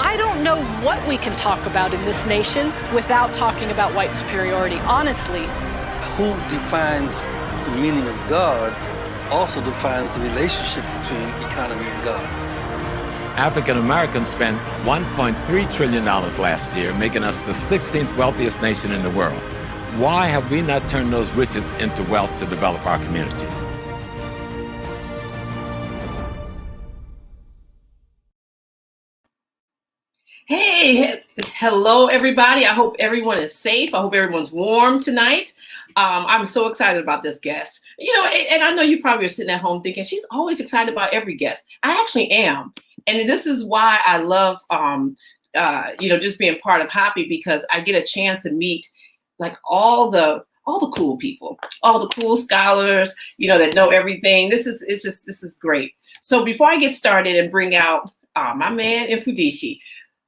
I don't know what we can talk about in this nation without talking about white superiority, honestly. Who defines the meaning of God also defines the relationship between economy and God. African Americans spent $1.3 trillion last year, making us the 16th wealthiest nation in the world. Why have we not turned those riches into wealth to develop our community? Hey, hello everybody. I hope everyone is safe. I hope everyone's warm tonight. I'm so excited about this guest. You know, and I know you probably are sitting at home thinking she's always excited about every guest. I actually am. And this is why I love, just being part of Hoppy, because I get a chance to meet like all the cool people, all the cool scholars, that know everything. This is great. So before I get started and bring out my man Mfudishi,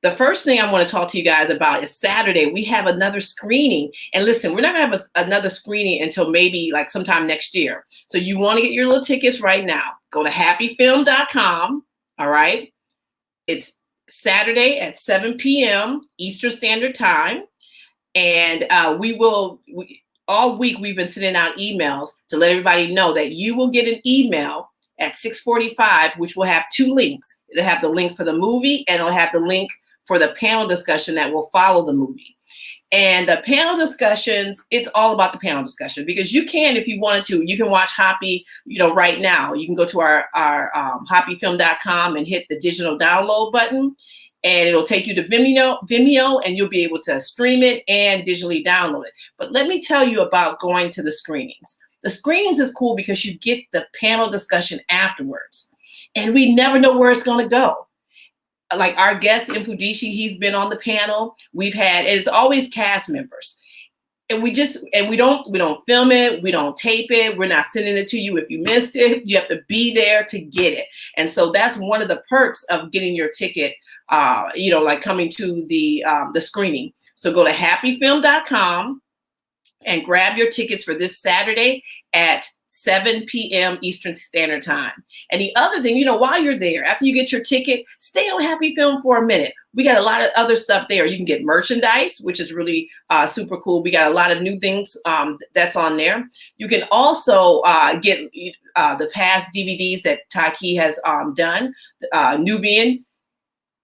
the first thing I want to talk to you guys about is Saturday. We have another screening. And listen, we're not going to have another screening until maybe like sometime next year. So you want to get your little tickets right now. Go to happyfilm.com. All right. It's Saturday at 7 p.m. Eastern Standard Time. And all week we've been sending out emails to let everybody know that you will get an email at 6:45, which will have two links. It'll have the link for the movie and it'll have the link for the panel discussion that will follow the movie. And the panel discussions, it's all about the panel discussion, because you can, if you wanted to, you can watch Hoppy, right now. You can go to our happyfilm.com and hit the digital download button, and it'll take you to Vimeo, and you'll be able to stream it and digitally download it. But let me tell you about going to the screenings. The screenings is cool because you get the panel discussion afterwards, and we never know where it's going to go. Like our guest Mfudishi, he's been on the panel. We've had, and it's always cast members. And we don't film it, we don't tape it, we're not sending it to you if you missed it. You have to be there to get it. And so that's one of the perks of getting your ticket, like coming to the screening. So go to happyfilm.com and grab your tickets for this Saturday at 7 p.m. Eastern Standard Time. And the other thing, while you're there, after you get your ticket, stay on Happy Film for a minute. We got a lot of other stuff there. You can get merchandise, which is really super cool. We got a lot of new things that's on there. You can also get the past DVDs that Taki has done, Nubian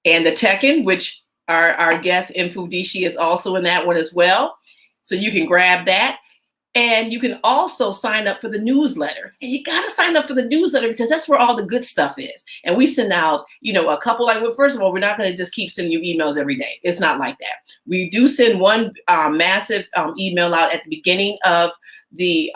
and the Tekken, which our guest Mfudishi is also in that one as well. So you can grab that. And you can also sign up for the newsletter. And you got to sign up for the newsletter because that's where all the good stuff is. And we send out, a couple, first of all, we're not going to just keep sending you emails every day. It's not like that. We do send one massive email out at the beginning of the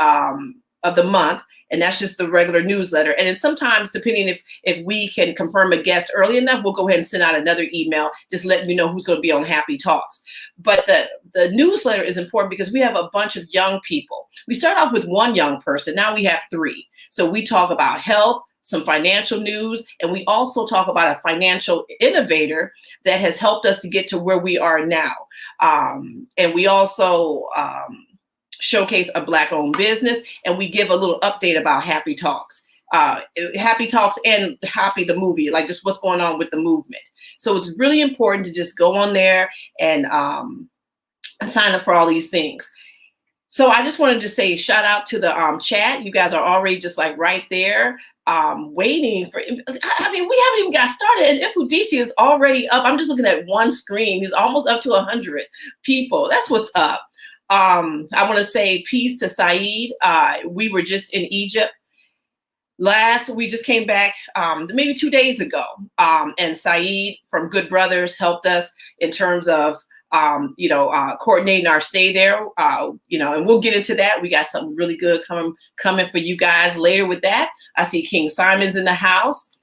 month. And that's just the regular newsletter. And then sometimes, depending if we can confirm a guest early enough, we'll go ahead and send out another email, just letting you know who's going to be on Happy Talks. But the newsletter is important because we have a bunch of young people. We start off with one young person. Now we have three. So we talk about health, some financial news, and we also talk about a financial innovator that has helped us to get to where we are now. And we also showcase a Black-owned business, and we give a little update about Happy Talks. Happy Talks and Happy the movie, like just what's going on with the movement. So it's really important to just go on there and sign up for all these things. So I just wanted to say shout out to the chat. You guys are already just like right there waiting for, we haven't even got started, and Mfudishi is already up. I'm just looking at one screen. He's almost up to 100 people. That's what's up. I want to say peace to Saeed. We were just in Egypt. We just came back maybe 2 days ago. And Saeed from Good Brothers helped us in terms of, coordinating our stay there, and we'll get into that. We got something really good coming for you guys later with that. I see King Simon's in the house.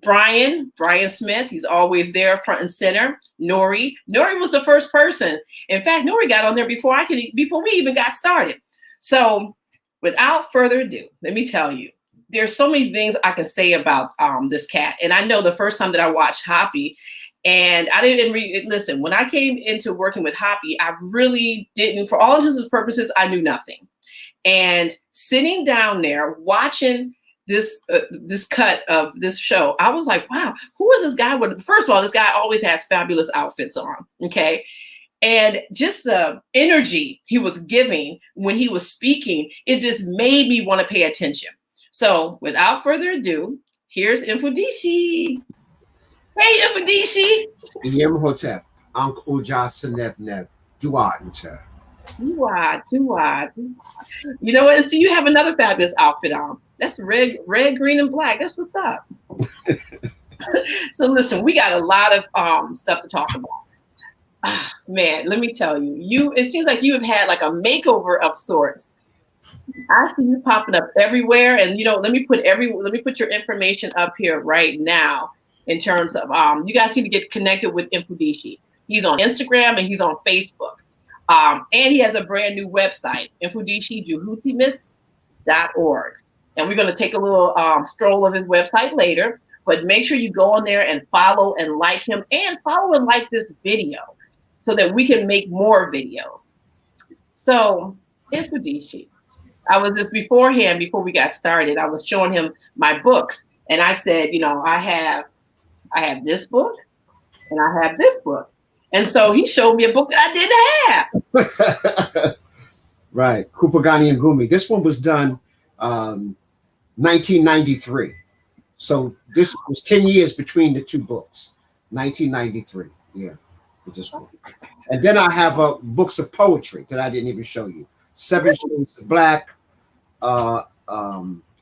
Brian Smith, he's always there front and center. Nori was the first person. In fact, Nori got on there before we even got started. So without further ado, let me tell you, there's so many things I can say about this cat. And I know the first time that I watched Hoppy, and I didn't listen, when I came into working with Hoppy, I really didn't, for all intents and purposes, I knew nothing. And sitting down there watching this cut of this show, I was like, wow, who is this guy? First of all, this guy always has fabulous outfits on. Okay. And just the energy he was giving when he was speaking, it just made me want to pay attention. So without further ado, here's Mfudishi. Hey, Mfudishi. Imhotep, Ankh Uja Senebneb, Duatnter. Dua. You know what? So you have another fabulous outfit on. That's red, green, and black. That's what's up. So listen, we got a lot of stuff to talk about. Man, let me tell you, it seems like you have had like a makeover of sorts. I see you popping up everywhere, and let me put your information up here right now. In terms of you guys need to get connected with Mfudishi. He's on Instagram and he's on Facebook, and he has a brand new website, mfudishijuhutimis.org. And we're going to take a little stroll of his website later. But make sure you go on there and follow and like him, and follow and like this video, so that we can make more videos. So, Mfudishi, I was just before we got started, I was showing him my books, and I said, I have this book, and I have this book, and so he showed me a book that I didn't have. Right, Kupagani and Gumi. This one was done 1993, so this was 10 years between the two books. 1993, yeah. This one. And then I have books of poetry that I didn't even show you. 7 Shades of Black,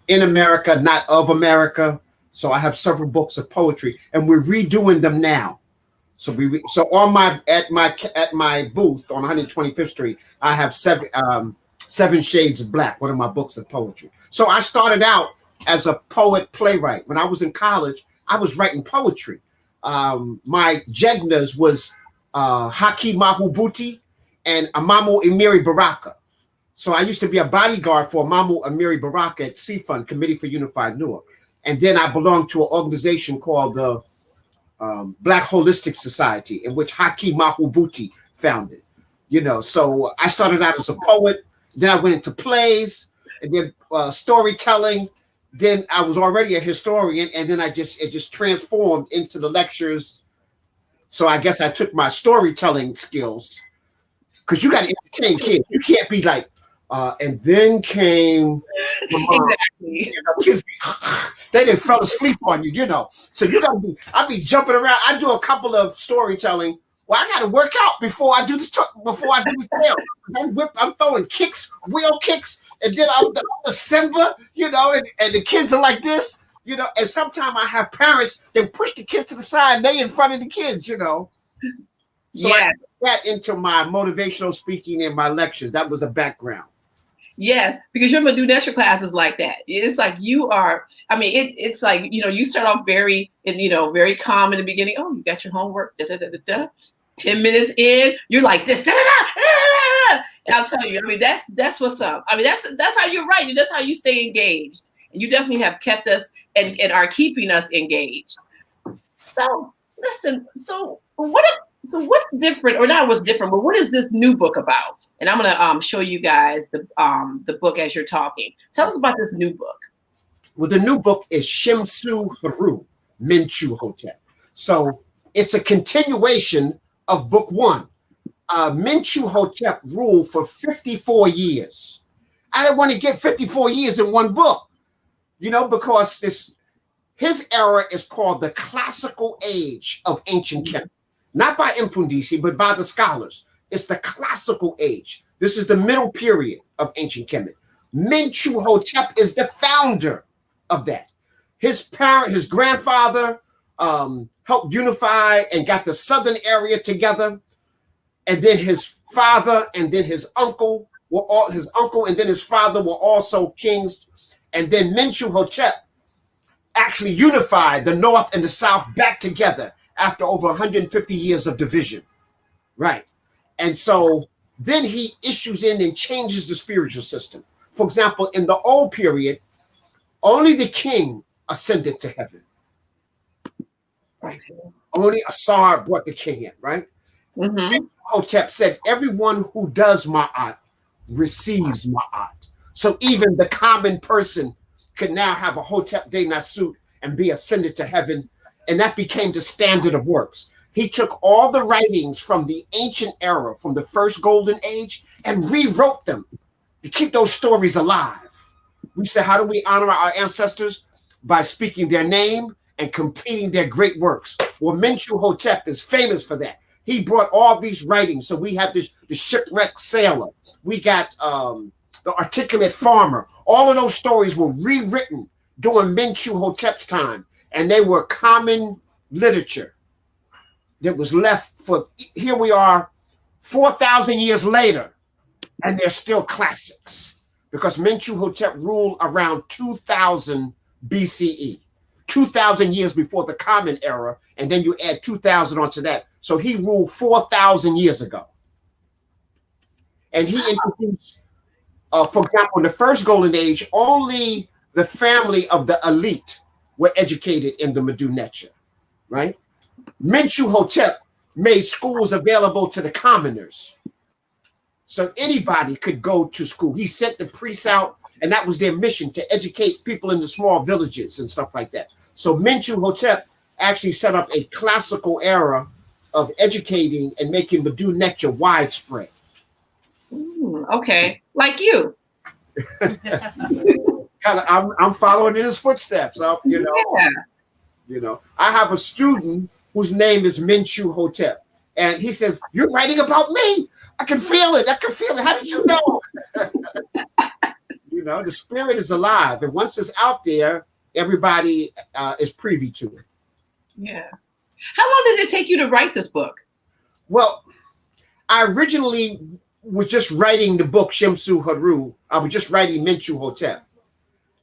In America, Not of America. So I have several books of poetry, and we're redoing them now. So at my booth on 125th Street, I have 7 Shades of Black, one of my books of poetry. So I started out as a poet playwright. When I was in college, I was writing poetry. My jegnas was Haki Mahubuti and Amamu Emiri Baraka. So I used to be a bodyguard for Amamu Emiri Baraka at CFUN, Committee for Unified Newark. And then I belonged to an organization called the Black Holistic Society, in which Haki Mahubuti founded. So I started out as a poet, then I went into plays, and then storytelling. Then I was already a historian, and then it just transformed into the lectures. So I guess I took my storytelling skills, because you got to entertain kids. You can't be like, and then came exactly. Kids, they didn't fell asleep on you, So you got to be. I be jumping around. I do a couple of storytelling. Well, I got to work out before I do this. Before I do this tale, I'm throwing kicks, wheel kicks, and then I'm the assembler, and the kids are like this. And sometimes I have parents that push the kids to the side, and they in front of the kids, So yeah. I put that into my motivational speaking and my lectures. That was a background. Yes, because your Madudesha class is like that. It's like you are. It's like you start off very calm in the beginning. Oh, you got your homework. 10 minutes in, you're like this. And I'll tell you. That's what's up. That's how you're right. That's how you stay engaged. And you definitely have kept us and are keeping us engaged. So listen. So what's different, or not what's different, but what is this new book about? And I'm gonna show you guys the book as you're talking. Tell us about this new book. Well, the new book is Shimsu Haru, Menchu Hotep. So it's a continuation of book 1. Menchu Hotep ruled for 54 years. I didn't want to get 54 years in one book, because his era is called the classical age of ancient Kemet. Not by Mfudishi, but by the scholars. It's the classical age. This is the middle period of ancient Kemet. Menchu Hotep is the founder of that. His grandfather helped unify and got the southern area together. And then his father and then his uncle and then his father were also kings. And then Menchu Hotep actually unified the North and the South back together after over 150 years of division. Right. And so then he issues in and changes the spiritual system. For example, in the old period, only the king ascended to heaven. Right. Only Asar brought the king in, right? Mm-hmm. Hotep said, everyone who does ma'at receives ma'at. So even the common person could now have a Hotep de Nasut and be ascended to heaven. And that became the standard of works. He took all the writings from the ancient era, from the first golden age, and rewrote them to keep those stories alive. We said, how do we honor our ancestors? By speaking their name and completing their great works. Well, Menchu Hotep is famous for that. He brought all these writings. So we have the shipwrecked sailor. We got the articulate farmer. All of those stories were rewritten during Menchu Hotep's time. And they were common literature that was left for, here we are, 4,000 years later, and they're still classics. Because Menchu Hotep ruled around 2000 BCE, 2,000 years before the Common Era, and then you add 2,000 onto that. So he ruled 4,000 years ago. And he introduced, for example, in the first Golden Age, only the family of the elite were educated in the Medu Neter, right? Menchu Hotep made schools available to the commoners. So anybody could go to school. He sent the priests out, and that was their mission, to educate people in the small villages and stuff like that. So Menchu Hotep actually set up a classical era of educating and making Medu Neter widespread. Okay, like you. I'm following in his footsteps. You know, I have a student whose name is Menchu Hotep, and he says, "You're writing about me. I can feel it. I can feel it. How did you know?" You know, the spirit is alive, and once it's out there, everybody is privy to it. Yeah. How long did it take you to write this book? Well, I originally was just writing the book Shemsu Haru. I was just writing Menchu Hotep.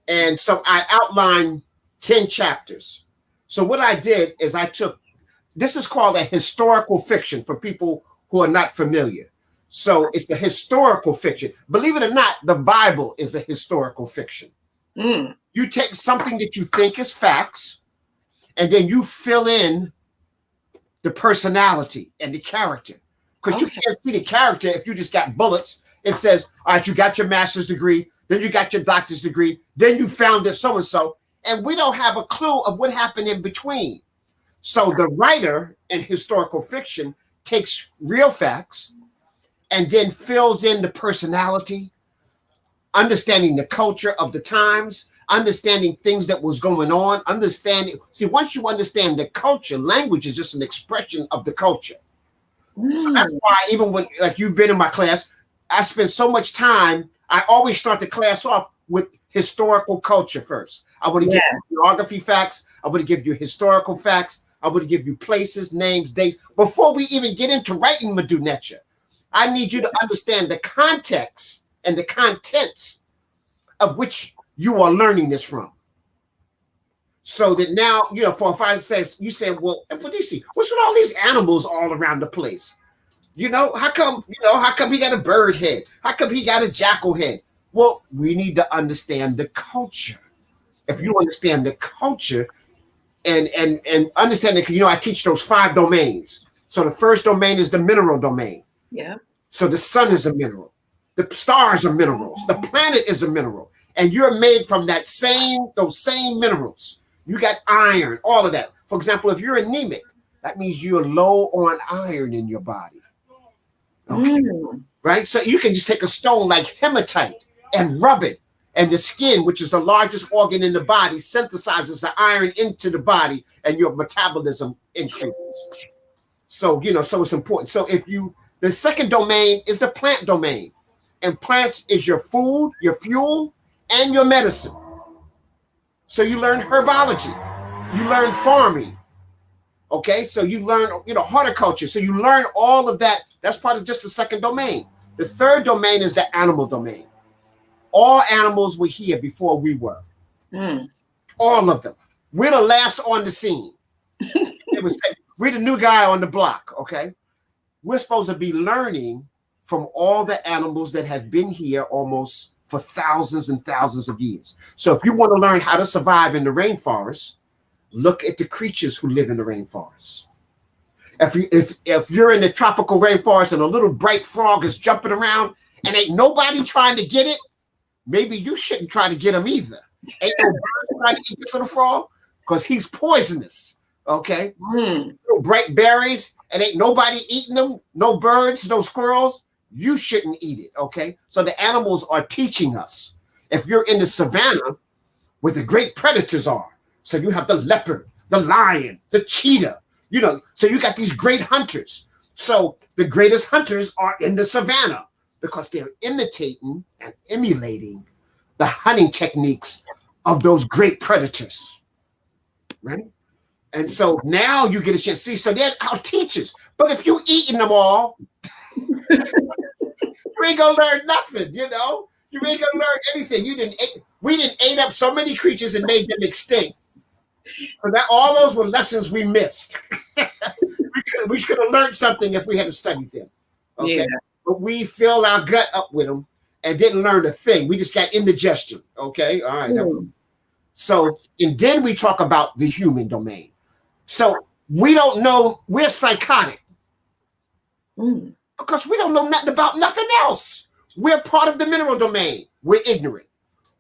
And so I outlined 10 chapters. So what I did is I took, this is called a historical fiction for people who are not familiar. So it's the historical fiction. Believe it or not, the Bible is a historical fiction. You take something that you think is facts, and then you fill in the personality and the character. Because you can't see the character if you just got bullets. It says, all right, you got your master's degree, then you got your doctor's degree, then you founded so-and-so, and we don't have a clue of what happened in between. So the writer in historical fiction takes real facts and then fills in the personality, understanding the culture of the times, understanding things that was going on, see, once you understand the culture, language is just an expression of the culture. So that's why even when, like, you've been in my class, I spend so much time, I always start the class off with historical culture first. I want to give you geography facts. I want to give you historical facts. I want to give you places, names, dates. Before we even get into writing Medu Neter, I need you to understand the context and the contents of which you are learning this from. So that now, you know, for if I says, you say, well, Mfundisi, what's with all these animals all around the place? You know, how come he got a bird head? How come he got a jackal head? Well, we need to understand the culture. If you understand the culture and understand that, you know, I teach those 5 domains. So the first domain is the mineral domain. Yeah. So the sun is a mineral. The stars are minerals. The planet is a mineral. And you're made from those same minerals. You got iron, all of that. For example, if you're anemic, that means you're low on iron in your body. Okay. Right? So you can just take a stone like hematite and rub it. And the skin, which is the largest organ in the body, synthesizes the iron into the body and your metabolism increases. So, you know, so it's important. So the second domain is the plant domain. And plants is your food, your fuel, and your medicine. So you learn herbology, you learn farming. Okay, so you learn, you know, horticulture. So you learn all of that. That's part of just the second domain. The third domain is the animal domain. All animals were here before we were. All of them. We're the last on the scene. We're the new guy on the block, okay? We're supposed to be learning from all the animals that have been here almost for thousands and thousands of years. So if you want to learn how to survive in the rainforest, look at the creatures who live in the rainforest. If you're in the tropical rainforest and a little bright frog is jumping around and ain't nobody trying to get it, maybe you shouldn't try to get them either. Ain't no birds trying to eat this little frog because he's poisonous. Okay. Little bright berries, and ain't nobody eating them. No birds, no squirrels. You shouldn't eat it. Okay. So the animals are teaching us. If you're in the savannah where the great predators are, so you have the leopard, the lion, the cheetah, you know, so you got these great hunters. So the greatest hunters are in the savannah because they're imitating and emulating the hunting techniques of those great predators, right? And so now you get a chance to see, so they're our teachers. But if you eating them all, you ain't gonna learn nothing, you know? You ain't gonna learn anything. We didn't ate up so many creatures and made them extinct. So that all those were lessons we missed. we could have learned something if we had studied them. Okay. Yeah. But we filled our gut up with them and didn't learn a thing. We just got indigestion. Okay. All right. That was, so, and then we talk about the human domain. So we don't know, we're psychotic because we don't know nothing about nothing else. We're part of the mineral domain. We're ignorant.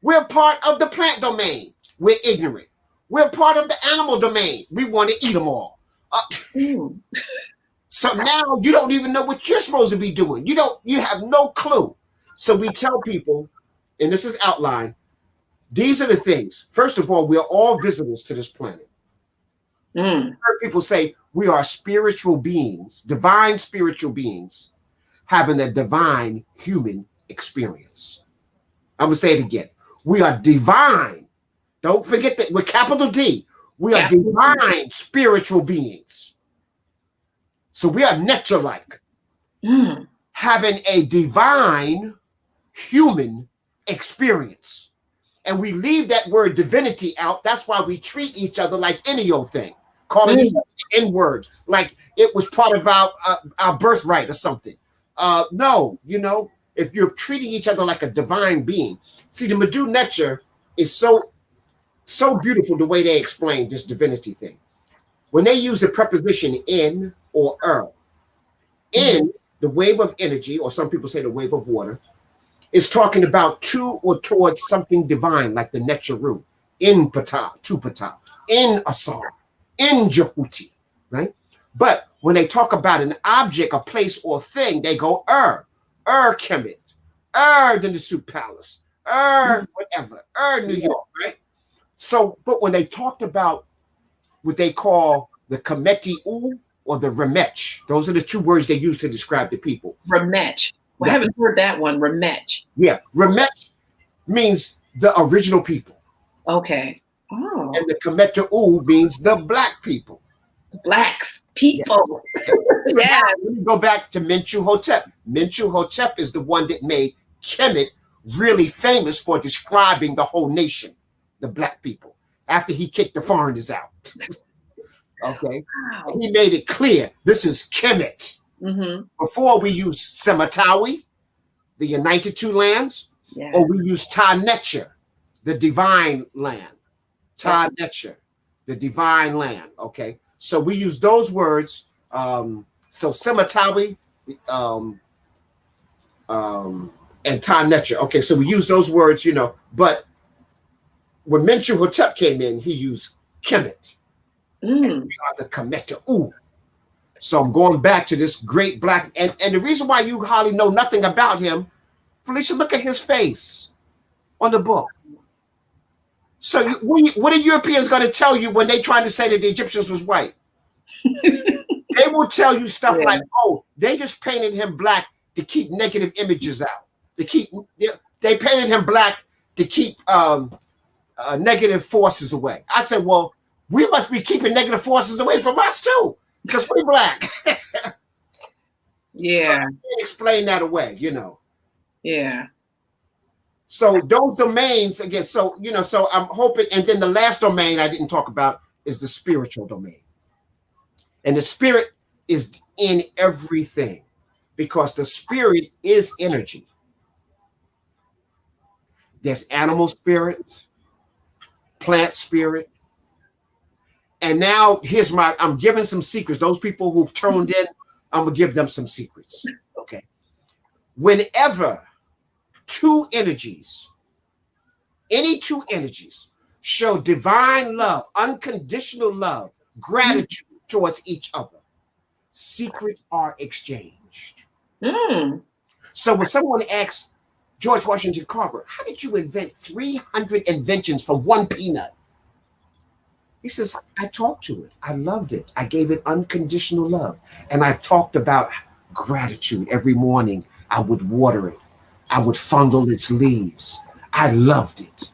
We're part of the plant domain. We're ignorant. We're part of the animal domain. We want to eat them all. So now you don't even know what you're supposed to be doing. You have no clue. So we tell people, and this is outlined, these are the things. First of all, we're all visitors to this planet. I've heard people say we are spiritual beings, divine spiritual beings, having a divine human experience. I'm going to say it again. We are divine. Don't forget that we're capital D. We are divine spiritual beings. So we are nature-like, having a divine human experience. And we leave that word divinity out. That's why we treat each other like any old thing, calling each other N-words, like it was part of our birthright or something. No, you know, if you're treating each other like a divine being. See, the Medu Neter is so beautiful the way they explain this divinity thing. When they use the preposition in or in, the wave of energy, or some people say the wave of water, is talking about to or towards something divine, like the Neteru, in Ptah, to Ptah, in Asar, in Jehuti, right? But when they talk about an object, a place, or thing, they go Kemet, the Nisu Palace, whatever, New York, right? So, but when they talked about what they call the Kemeti U or the Remech, those are the two words they use to describe the people. Remech. Well, I haven't heard that one. Remech. Yeah, Remech means the original people. Okay. Oh. And the Kemeti U means the black people. Blacks, people. Yeah. Let me go back to Menchu Hotep. Menchu Hotep is the one that made Kemet really famous for describing the whole nation, the black people, after he kicked the foreigners out. Okay. Wow. He made it clear this is Kemet. Before we use Sematawi, the United Two Lands, or we use Ta Neter, the divine land. Ta Neter, the divine land. Okay. So we use those words. So Sematawi and Ta Neter. Okay, so we use those words, you know, but when Menchu Hotep came in, he used Kemet. We are the Kemeti U. So I'm going back to this great black, and the reason why you hardly know nothing about him, Felicia, look at his face on the book. So what are Europeans going to tell you when they trying to say that the Egyptians was white? They will tell you stuff like, oh, they just painted him black to keep negative images out. They painted him black to keep negative forces away. I said, well, we must be keeping negative forces away from us too, because we're black. Yeah. So I can't explain that away, you know. Yeah. So those domains again, so you know, so I'm hoping, and then the last domain I didn't talk about is the spiritual domain. And the spirit is in everything because the spirit is energy. There's animal spirit, plant spirit. And now I'm giving some secrets. Those people who've tuned in, I'm gonna give them some secrets. Okay. Whenever two energies any two energies show divine love, unconditional love, gratitude towards each other, secrets are exchanged. So when someone asks George Washington Carver, how did you invent 300 inventions from one peanut? He says, I talked to it. I loved it. I gave it unconditional love. And I talked about gratitude every morning. I would water it. I would fondle its leaves. I loved it.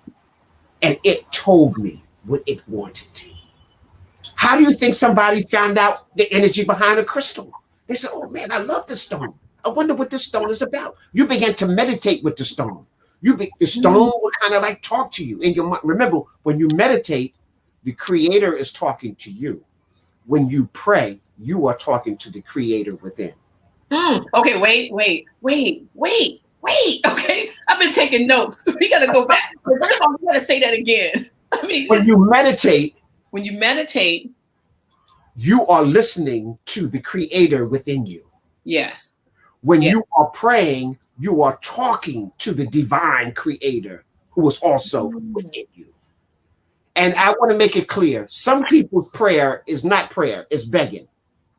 And it told me what it wanted. How do you think somebody found out the energy behind a crystal? They said, oh man, I love this stone. I wonder what this stone is about. You began to meditate with the stone. The stone will kind of like talk to you in your mind. Remember, when you meditate, the creator is talking to you. When you pray, you are talking to the creator within. Okay, wait. Okay, I've been taking notes. We got to go back. First of all, we got to say that again. I mean, when you meditate, you are listening to the creator within you. Yes. When you are praying, you are talking to the divine creator who is also within you. And I want to make it clear, some people's prayer is not prayer, it's begging.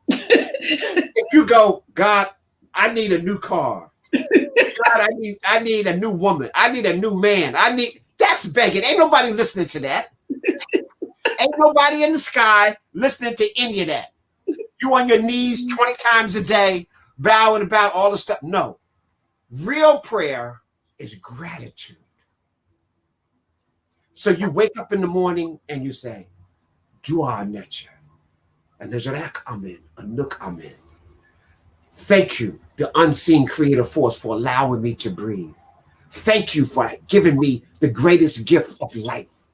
If you go, God, I need a new car. God, I need a new woman. I need a new man. That's begging. Ain't nobody listening to that. Ain't nobody in the sky listening to any of that. You on your knees 20 times a day, bowing about all the stuff. No. Real prayer is gratitude. So you wake up in the morning and you say, Dua Necha, Anajarak Amen, Anuk Amen. Thank you, the unseen creative force, for allowing me to breathe. Thank you for giving me the greatest gift of life.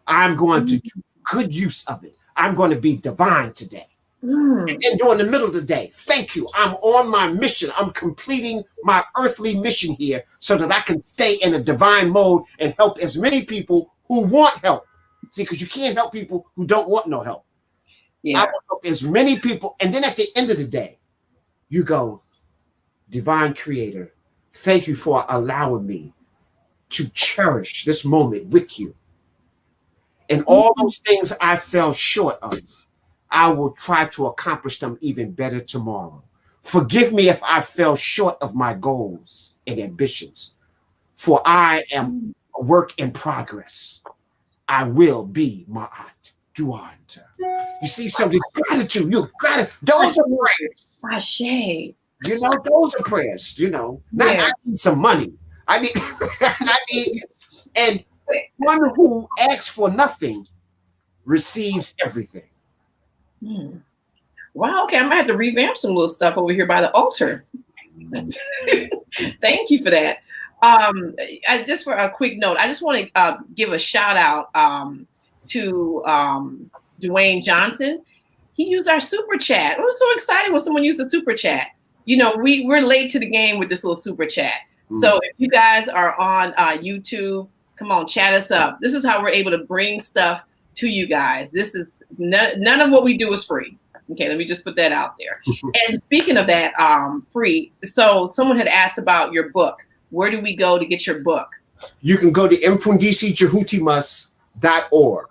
I'm going to do good use of it. I'm going to be divine today. And then during the middle of the day, thank you. I'm on my mission. I'm completing my earthly mission here so that I can stay in a divine mode and help as many people who want help. See, because you can't help people who don't want no help. Yeah. I will help as many people. And then at the end of the day, you go, divine creator, thank you for allowing me to cherish this moment with you. And all those things I fell short of, I will try to accomplish them even better tomorrow. Forgive me if I fell short of my goals and ambitions, for I am a work in progress. I will be Ma'at Duanta. You see something, gratitude, those are prayers. Ashe. You know, those are prayers, you know. Not, I need some money. I need, and one who asks for nothing receives everything. Wow, okay, I might have to revamp some little stuff over here by the altar. Thank you for that. Just for a quick note, I just want to give a shout out to Dwayne Johnson. He used our super chat. I was so excited when someone used a super chat. You know, we're late to the game with this little super chat. So if you guys are on YouTube, come on, chat us up. This is how we're able to bring stuff to you guys. This is none of what we do is free. Okay, let me just put that out there. And speaking of that, free. So someone had asked about your book. Where do we go to get your book? You can go to mfundisijuhutimas.org.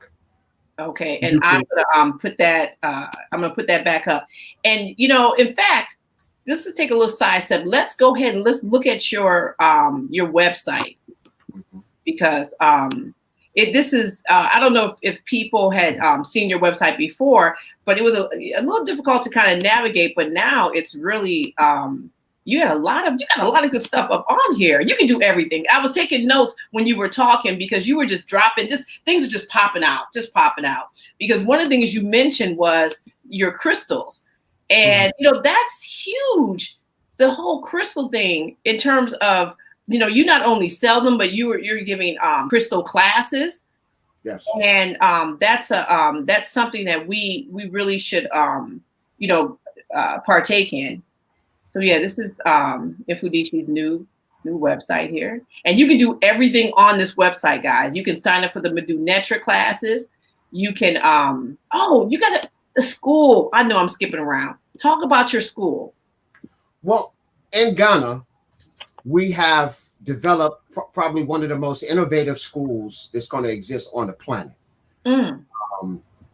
Okay, and I'm gonna put that. I'm gonna put that back up. And you know, in fact, let's just take a little side step. Let's go ahead and let's look at your website, because this is I don't know if people had seen your website before, but it was a little difficult to kind of navigate. But now it's really you got a lot of good stuff up on here. You can do everything. I was taking notes when you were talking because you were just dropping, things are just popping out. Because one of the things you mentioned was your crystals. And, you know, that's huge. The whole crystal thing in terms of, you know, you not only sell them, but you're giving crystal classes. Yes. And that's something that we really should, partake in. So yeah, this is Infudici's new website here. And you can do everything on this website, guys. You can sign up for the Medu Netra classes. You can, you got the school. I know I'm skipping around. Talk about your school. Well, in Ghana, we have developed probably one of the most innovative schools that's going to exist on the planet.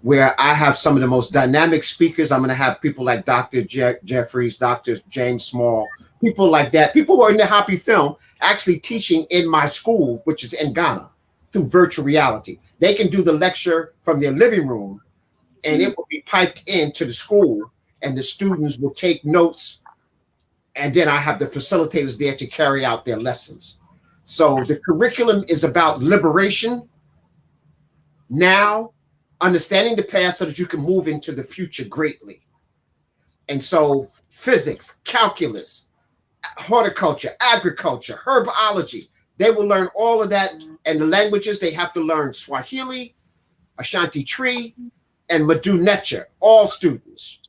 Where I have some of the most dynamic speakers. I'm going to have people like Dr. Jeffries, Dr. James Small, people like that, people who are in the Happy Film actually teaching in my school, which is in Ghana, through virtual reality. They can do the lecture from their living room and it will be piped into the school and the students will take notes. And then I have the facilitators there to carry out their lessons. So the curriculum is about liberation now, understanding the past so that you can move into the future greatly. And so physics, calculus, horticulture, agriculture, herbology, they will learn all of that. And the languages, they have to learn Swahili, Ashanti Tree, and Madu Necha. All students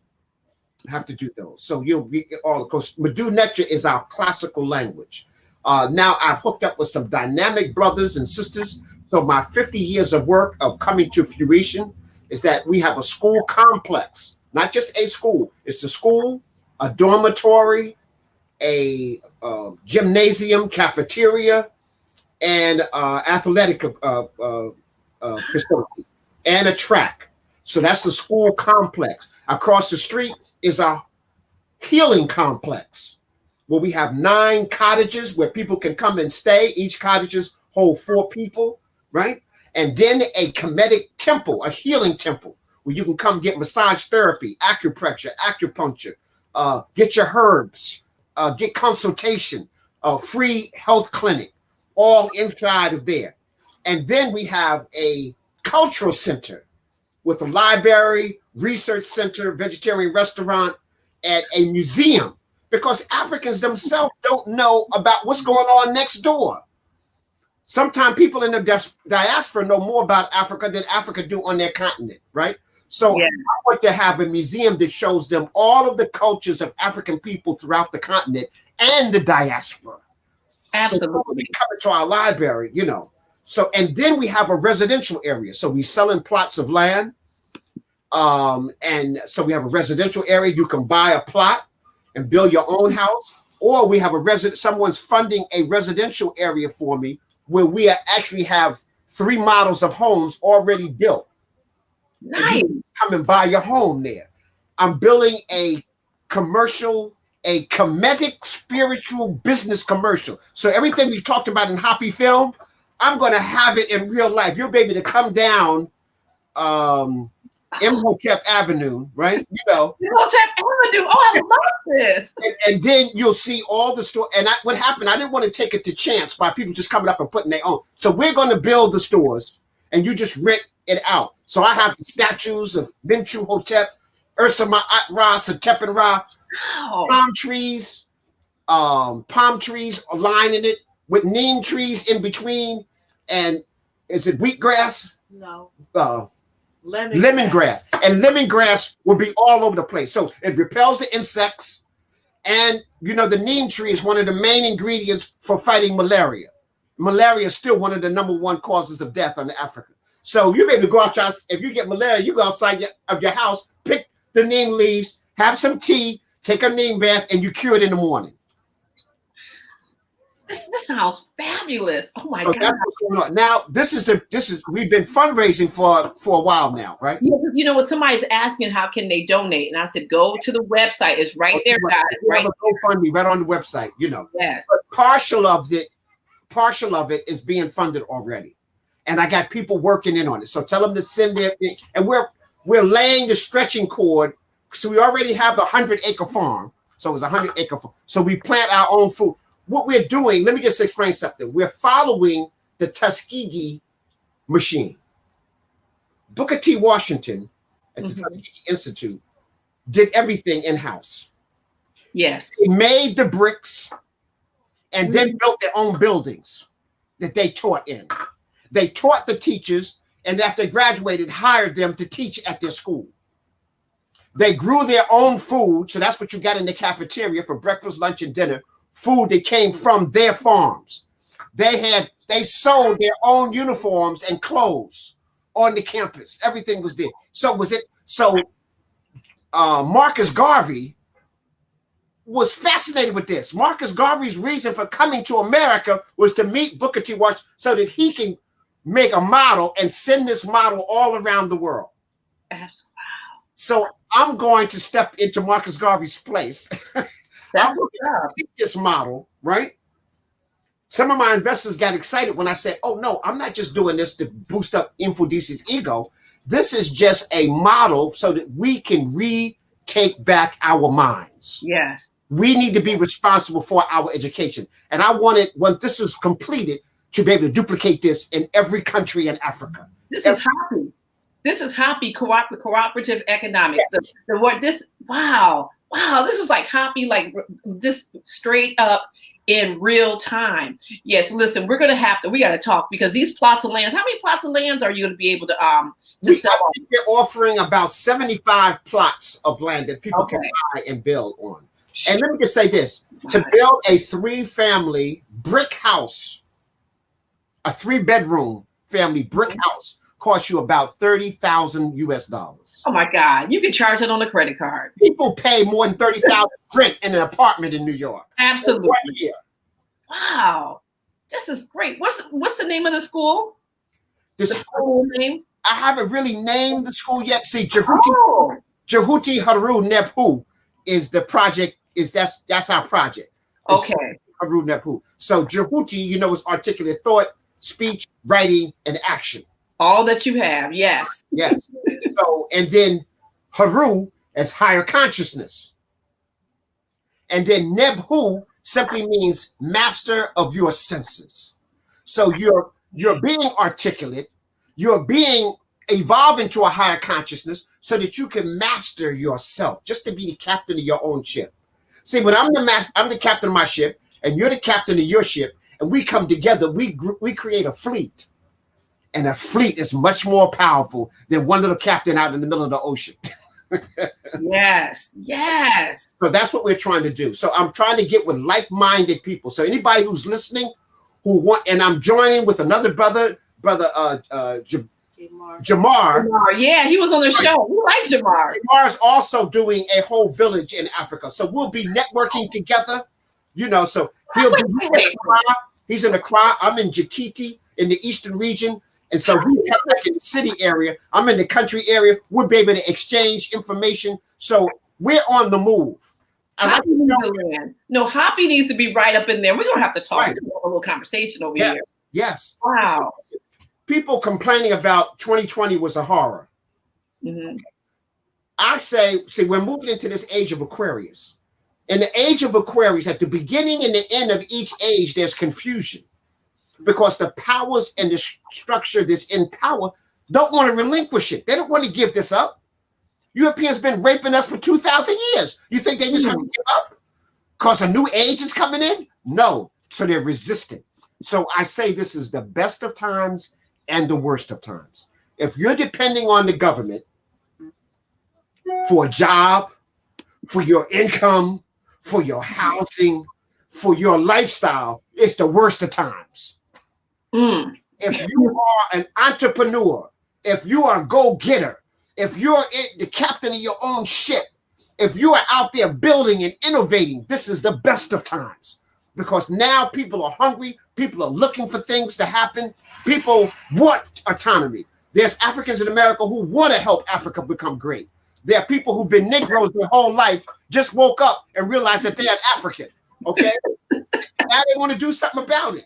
have to do those. So you'll be all, of course, Madu Necha is our classical language. Now I've hooked up with some dynamic brothers and sisters. So my 50 years of work of coming to fruition is that we have a school complex, not just a school. It's a school, a dormitory, a gymnasium, cafeteria, and athletic facility, and a track. So that's the school complex. Across the street is a healing complex where we have 9 cottages where people can come and stay. Each cottages hold 4 people, right? And then a Kemetic temple, a healing temple, where you can come get massage therapy, acupressure, acupuncture, get your herbs, get consultation, free health clinic, all inside of there. And then we have a cultural center with a library, research center, vegetarian restaurant, and a museum, because Africans themselves don't know about what's going on next door. Sometimes people in the diaspora know more about Africa than Africa do on their continent, right? So I want to have a museum that shows them all of the cultures of African people throughout the continent and the diaspora. Absolutely. So they come into our library, you know. So, and then we have a residential area. So we selling plots of land. And so we have a residential area. You can buy a plot and build your own house, or we have someone's funding a residential area for me where we actually have 3 models of homes already built. Nice. And you come and buy your home there. I'm building a commercial, a Kemetic spiritual business commercial. So everything we talked about in Happy Film, I'm going to have it in real life. You'll be able to come down Imhotep Avenue, right? You know. Imhotep Avenue. Oh, I love this. And then you'll see all the store. And what happened, I didn't want to take it to chance by people just coming up and putting their own. So we're going to build the stores and you just rent it out. So I have the statues of Menchu Hotep, Ursa Ma'at Ra, Satep and Ra, palm trees lining it with neem trees in between. And is it wheatgrass? No. Lemongrass. And lemongrass will be all over the place. So it repels the insects. And, you know, the neem tree is one of the main ingredients for fighting malaria. Malaria is still one of the #1 causes of death in Africa. So you'll be able to go outside. If you get malaria, you go outside of your house, pick the neem leaves, have some tea, take a neem bath, and you cure it in the morning. This sounds fabulous. Oh my God. That's what's going on. Now, we've been fundraising for a while now, right? Yeah, you know what? Somebody's asking how can they donate, and I said go to the website. It's right there, guys. Right. GoFundMe right on the website. You know. Yes. But partial of it is being funded already, and I got people working in on it. So tell them to send their thing, and we're laying the stretching cord. So we already have the 100-acre farm. So it's a 100-acre farm. So we plant our own food. What we're doing, let me just explain something. We're following the Tuskegee machine. Booker T. Washington at the Tuskegee Institute did everything in-house. Yes. They made the bricks and then built their own buildings that they taught in. They taught the teachers, and after they graduated, hired them to teach at their school. They grew their own food, so that's what you got in the cafeteria for breakfast, lunch, and dinner. Food that came from their farms. They sold their own uniforms and clothes on the campus. Everything was there. So Marcus Garvey was fascinated with this. Marcus Garvey's reason for coming to America was to meet Booker T. Washington so that he can make a model and send this model all around the world. Absolutely. So I'm going to step into Marcus Garvey's place. I'm going to pick this model, right? Some of my investors got excited when I said, oh, no, I'm not just doing this to boost up InfoDC's ego. This is just a model so that we can retake back our minds. Yes. We need to be responsible for our education. And I wanted, when this was completed, to be able to duplicate this in every country in Africa. This is happy. This is happy cooperative economics. Yes. Wow, this is like happy, like just straight up in real time. Yes, listen, we got to talk because these plots of lands, how many plots of lands are you going to be able to sell? We're offering about 75 plots of land that people can buy and build on. And let me just say this, to build a 3-family brick house, a 3-bedroom family brick house costs you about $30,000 US. Oh my God, you can charge it on a credit card. People pay more than $30,000 rent in an apartment in New York. Absolutely. Right here. Wow, this is great. What's the name of the school? The school name? I haven't really named the school yet. See, Jehuti Haru Nebhu is the project. That's our project. Okay. Haru Nebhu. So Jehuti, is articulate thought, speech, writing, and action. All that you have, yes. Yes. So, and then Haru as higher consciousness. And then Nebhu simply means master of your senses. So you're being articulate, you're being evolved into a higher consciousness so that you can master yourself, just to be the captain of your own ship. See, when I'm the captain of my ship, and you're the captain of your ship, and we come together, we create a fleet. And a fleet is much more powerful than one little captain out in the middle of the ocean. Yes. So that's what we're trying to do. So I'm trying to get with like-minded people. So anybody who's listening, and I'm joining with another brother Jamar. Yeah, he was on the show. We like Jamar. Jamar is also doing a whole village in Africa. So we'll be networking together, so he's in Accra. I'm in Jikiti in the eastern region. And so he's back in the city area. I'm in the country area. We'll be able to exchange information. So we're on the move. Hoppy needs to be right up in there. We're going to have to talk. Right. We're going to have a little conversation over here. Yes. Wow. People complaining about 2020 was a horror. Mm-hmm. I say, we're moving into this age of Aquarius. In the age of Aquarius, at the beginning and the end of each age, there's confusion. Because the powers and the structure that's in power don't want to relinquish it. They don't want to give this up. Europeans been raping us for 2,000 years. You think they just have to give up? Because a new age is coming in? No. So they're resistant. So I say this is the best of times and the worst of times. If you're depending on the government for a job, for your income, for your housing, for your lifestyle, it's the worst of times. If you are an entrepreneur, if you are a go-getter, if you're the captain of your own ship, if you are out there building and innovating, this is the best of times. Because now people are hungry, people are looking for things to happen, people want autonomy. There's Africans in America who want to help Africa become great. There are people who've been Negroes their whole life, just woke up and realized that they're African, okay? Now they want to do something about it,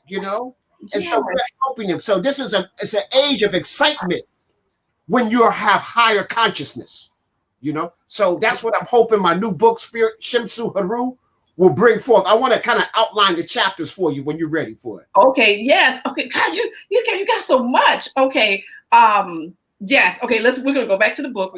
And so we're helping them. So this is it's an age of excitement when you have higher consciousness, So that's what I'm hoping my new book, Spirit Shimsu Haru, will bring forth. I want to kind of outline the chapters for you when you're ready for it. Okay. Yes. Okay. God, you got so much. Okay. Yes. Okay. We're gonna go back to the book.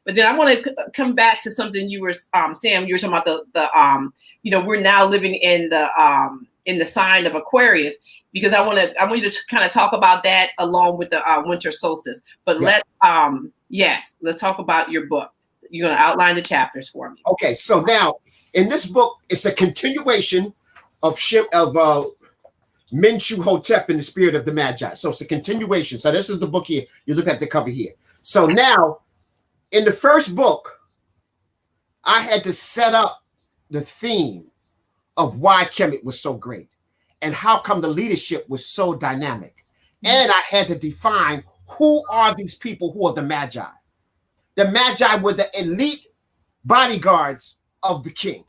But then I want to come back to something you were, Sam. You were talking about the we're now living in the sign of Aquarius, because I want you to kind of talk about that along with the winter solstice. But let's talk about your book. You're going to outline the chapters for me. Okay, so now in this book, it's a continuation of Mentuhotep in the spirit of the Magi. So it's a continuation. So this is the book here. You look at the cover here. So now, in the first book, I had to set up the theme of why Kemet was so great and how come the leadership was so dynamic. And I had to define who are these people who are the Magi. The Magi were the elite bodyguards of the king.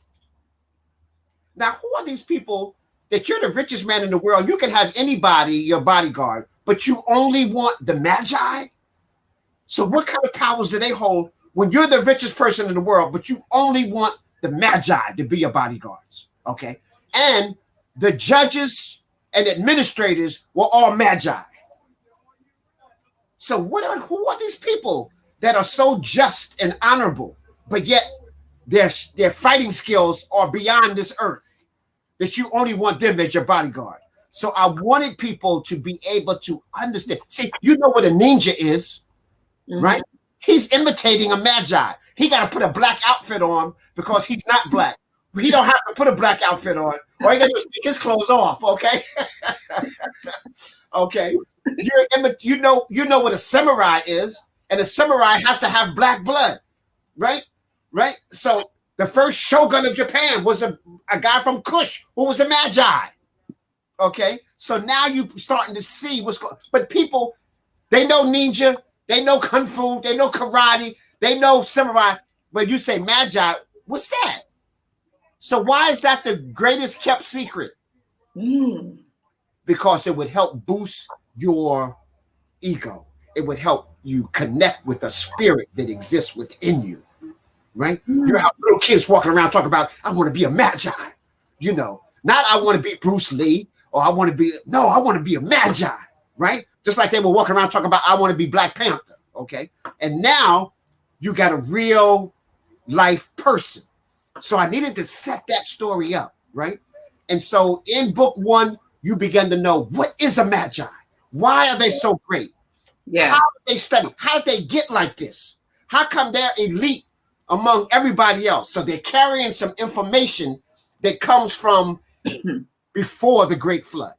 Now, who are these people that you're the richest man in the world? You can have anybody, your bodyguard, but you only want the Magi? So what kind of powers do they hold when you're the richest person in the world, but you only want the Magi to be your bodyguards? Okay. And the judges and administrators were all Magi. So who are these people that are so just and honorable, but yet their fighting skills are beyond this earth, that you only want them as your bodyguard? So I wanted people to be able to understand. See, you know what a ninja is, right? He's imitating a Magi. He got to put a black outfit on because he's not black. He don't have to put a black outfit on. All he got to do is take his clothes off, okay? Okay. You know what a samurai is, and a samurai has to have black blood, right? Right? So the first shogun of Japan was a guy from Kush who was a Magi. Okay? So now you starting to see what's going on. But people, they know ninja, they know kung fu, they know karate, they know samurai. When you say Magi, what's that? So why is that the greatest kept secret? Because it would help boost your ego. It would help you connect with the spirit that exists within you, right? You have little kids walking around talking about, I want to be a Magi, you know, not I want to be Bruce Lee or I want to be a Magi, right? Just like they were walking around talking about, I want to be Black Panther, okay? And now you got a real life person. So I needed to set that story up, right? And so in book 1, you begin to know, what is a Magi? Why are they so great? Yeah. How did they study? How did they get like this? How come they're elite among everybody else? So they're carrying some information that comes from before the Great Flood.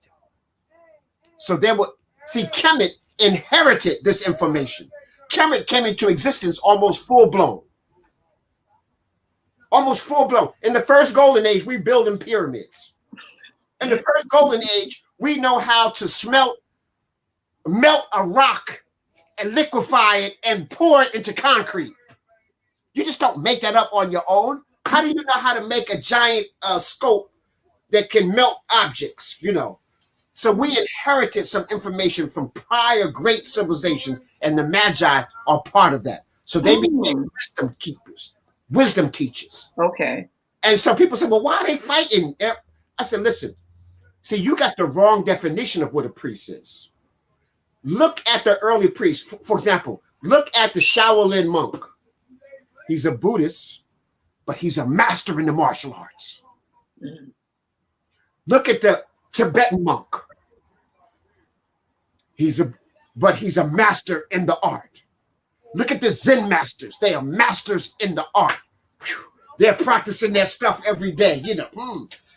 So Kemet inherited this information. Kemet came into existence almost full blown. Almost full blown. In the first golden age, we building pyramids. In the first golden age, we know how to melt a rock and liquefy it and pour it into concrete. You just don't make that up on your own. How do you know how to make a giant scope that can melt objects, you know? So we inherited some information from prior great civilizations, and the Magi are part of that. So they became wisdom keepers, wisdom teachers. Okay. And so people say, well, why are they fighting? I said, listen, see, you got the wrong definition of what a priest is. Look at the early priests. For example, look at the Shaolin monk. He's a Buddhist, but he's a master in the martial arts. Look at the Tibetan monk. He's a master in the art. Look at the Zen masters. They are masters in the art. They're practicing their stuff every day, you know.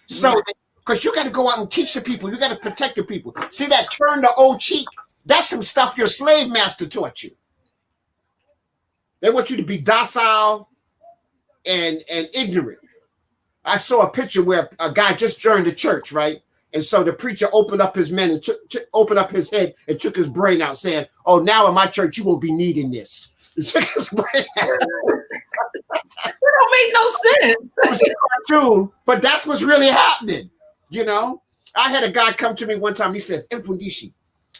So, because you got to go out and teach the people. You got to protect the people. See that turn the old cheek? That's some stuff your slave master taught you. They want you to be docile and ignorant. I saw a picture where a guy just joined the church, right? And so the preacher opened up his men and opened up his head and took his brain out, saying, "Oh, now in my church you won't be needing this." He took his brain out. That don't make no sense. It was a cartoon, but that's what's really happening. You know, I had a guy come to me one time. He says, "Mfundishi,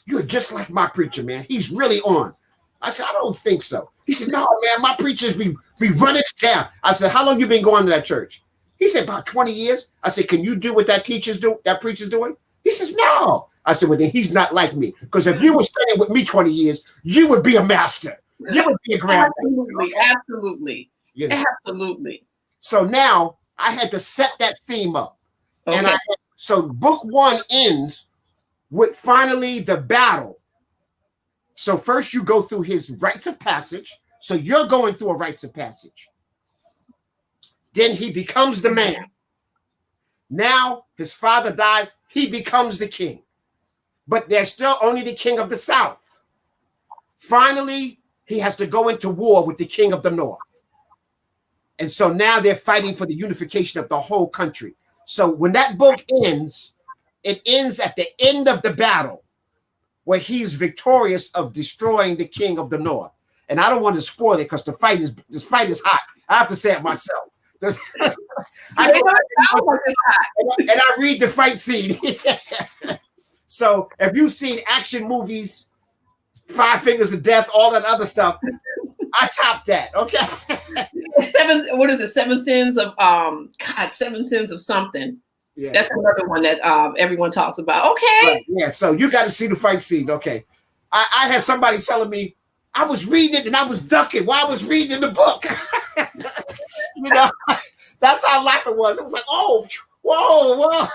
you're just like my preacher, man. He's really on." I said, "I don't think so." He said, "No, man, my preachers be running it down." I said, "How long you been going to that church?" He said, "About 20 years. I said, "Can you do what that preacher's doing?" He says, "No." I said, "Well, then he's not like me. Because if you were studying with me 20 years, you would be a master. You would be a grandmaster." Absolutely. You know? Absolutely. So now I had to set that theme up. Okay. And so book 1 ends with finally the battle. So first you go through his rites of passage. So you're going through a rites of passage. Then he becomes the man. Now his father dies. He becomes the king. But there's still only the king of the south. Finally, he has to go into war with the king of the north. And so now they're fighting for the unification of the whole country. So when that book ends, it ends at the end of the battle where he's victorious of destroying the king of the north. And I don't want to spoil it because this fight is hot. I have to say it myself. I read the fight scene. So if you've seen action movies, Five Fingers of Death, all that other stuff, I top that. Okay. What is it? Seven sins of Seven sins of something. Yeah. That's another one that everyone talks about. Okay. Right. Yeah. So you got to see the fight scene. Okay. I had somebody telling me I was reading it and I was ducking while I was reading the book. You know, that's how life it was. It was like, oh, whoa.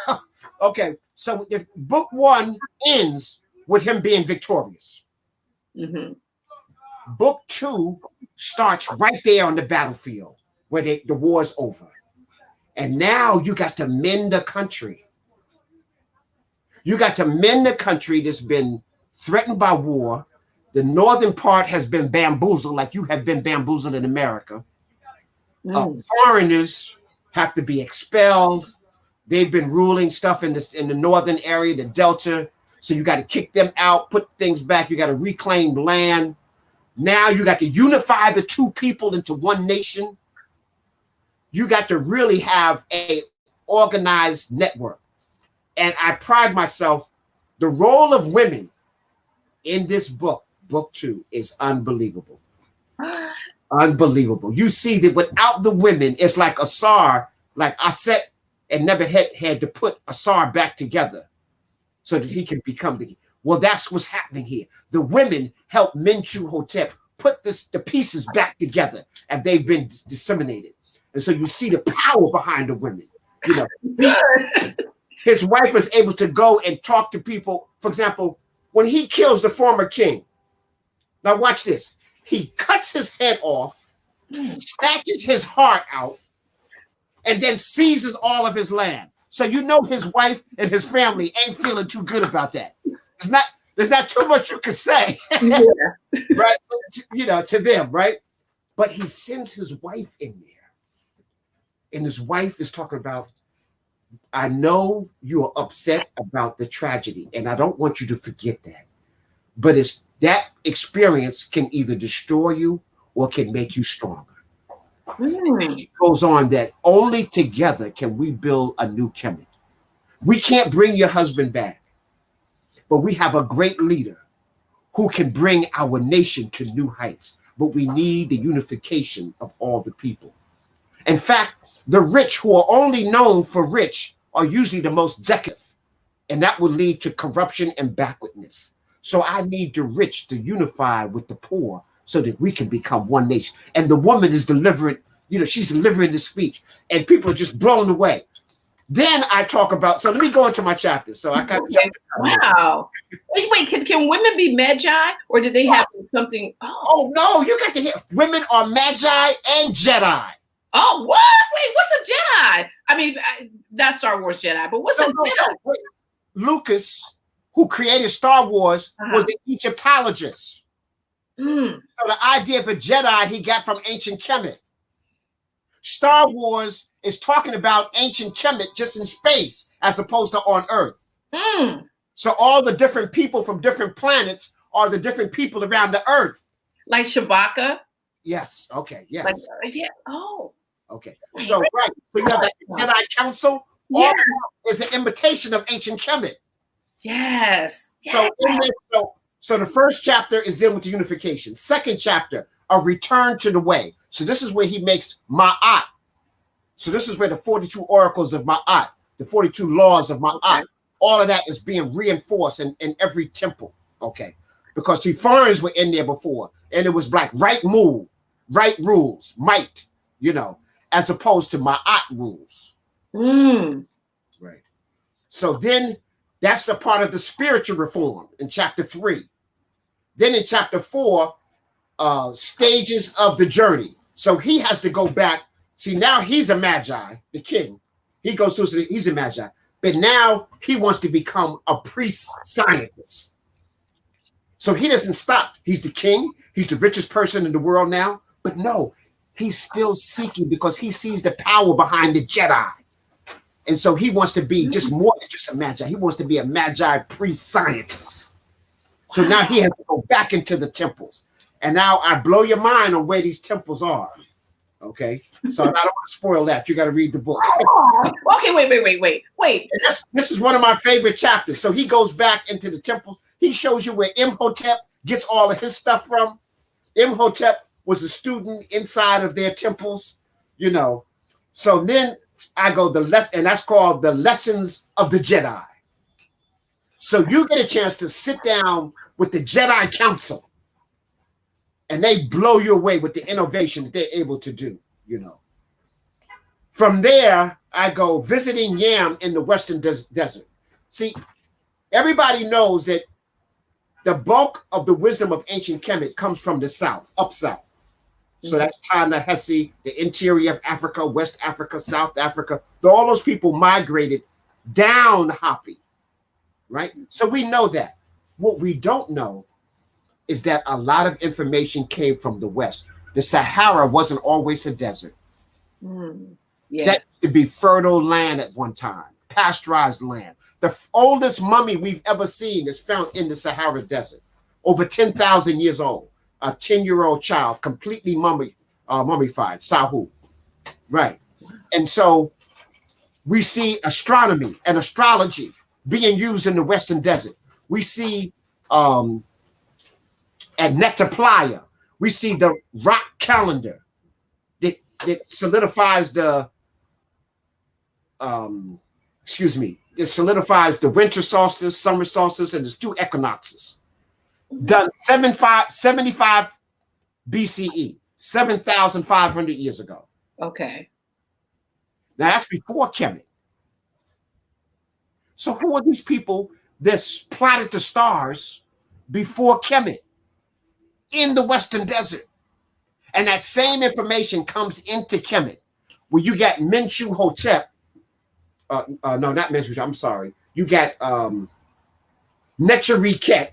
Okay. So if book 1 ends with him being victorious, book 2 starts right there on the battlefield where the war's over. And now you got to mend the country. You got to mend the country that's been threatened by war. The northern part has been bamboozled, like you have been bamboozled in America. Foreigners have to be expelled. They've been ruling stuff in the northern area, the Delta. So you got to kick them out, put things back. You got to reclaim land. Now you got to unify the two people into one nation. You got to really have a organized network. And I pride myself, the role of women in this book, book 2, is unbelievable. Unbelievable. You see that without the women, it's like Asar, like Aset and Nebuchadnezzar had to put Asar back together so that he can become well, that's what's happening here. The women helped Mentuhotep put the pieces back together, and they've been disseminated. And so you see the power behind the women. You know, his wife was able to go and talk to people. For example, when he kills the former king, now watch this. He cuts his head off, snatches his heart out, and then seizes all of his land. So you know his wife and his family ain't feeling too good about that. There's not too much you can say, right? You know, to them, right? But he sends his wife in there. And his wife is talking about, I know you are upset about the tragedy, and I don't want you to forget that. But it's that experience can either destroy you or can make you stronger. And she goes on that only together can we build a new Kemet. We can't bring your husband back, but we have a great leader who can bring our nation to new heights. But we need the unification of all the people. In fact, the rich who are only known for rich are usually the most decadent, and that will lead to corruption and backwardness. So I need the rich to unify with the poor so that we can become one nation. And the woman is delivering, you know, she's delivering the speech, and people are just blown away. Then I talk about, so let me go into my chapter. So I kind of wow. Wait, can women be magi, or did they have something? Oh no, you got to hear. Women are magi and Jedi. Oh, what? Wait, what's a Jedi? I mean, not Star Wars Jedi, but what's a Jedi? No. Lucas, who created Star Wars, was an Egyptologist. So the idea of a Jedi he got from ancient Kemet. Star Wars is talking about ancient Kemet just in space as opposed to on Earth. So all the different people from different planets are the different people around the Earth. Like Chewbacca? Yes. Okay. Yes. Like, yeah. Oh. Okay. So right. So you have that Jedi Council. All is an imitation of ancient Kemet. Yes. So so the first chapter is dealing with the unification. Second chapter, a return to the way. So this is where he makes Ma'at. So this is where the 42 oracles of Ma'at, the 42 laws of Ma'at, all of that is being reinforced in every temple. Okay. Because see, foreigners were in there before, and it was like right move, right rules, might, you know, as opposed to Ma'at rules. Right. So then that's the part of the spiritual reform in chapter 3. Then in chapter 4, stages of the journey. So he has to go back. See, now he's a magi, the king. He goes through, he's a magi. But now he wants to become a priest scientist. So he doesn't stop. He's the king. He's the richest person in the world now. But no, he's still seeking because he sees the power behind the Jedi. And so he wants to be just more than just a Magi. He wants to be a Magi pre-scientist. So now he has to go back into the temples. And now I blow your mind on where these temples are. Okay. So I don't want to spoil that. You got to read the book. Okay, wait. This is one of my favorite chapters. So he goes back into the temples. He shows you where Imhotep gets all of his stuff from. Imhotep was a student inside of their temples, you know. So then I go and that's called the Lessons of the Jedi. So you get a chance to sit down with the Jedi Council, and they blow you away with the innovation that they're able to do, you know. From there, I go visiting Yam in the Western Desert. See, everybody knows that the bulk of the wisdom of ancient Kemet comes from the south, up south. So that's Ta-Nehisi, the interior of Africa, West Africa, South Africa. All those people migrated down Hapi, right? So we know that. What we don't know is that a lot of information came from the West. The Sahara wasn't always a desert. Yeah. That could be fertile land at one time, pasteurized land. The oldest mummy we've ever seen is found in the Sahara Desert, over 10,000 years old. A 10-year-old child, completely mummified, Sahu. Right. And so we see astronomy and astrology being used in the Western Desert. We see at Netta Playa, we see the rock calendar that solidifies it solidifies the winter solstice, summer solstice, and there's 2 equinoxes. Done 75 BCE, 7,500 years ago. Okay. Now that's before Kemet. So who are these people that's plotted the stars before Kemet in the Western Desert? And that same information comes into Kemet, where you got Menchu Hotep. No, not Menchu. I'm sorry. You got Necherikhet,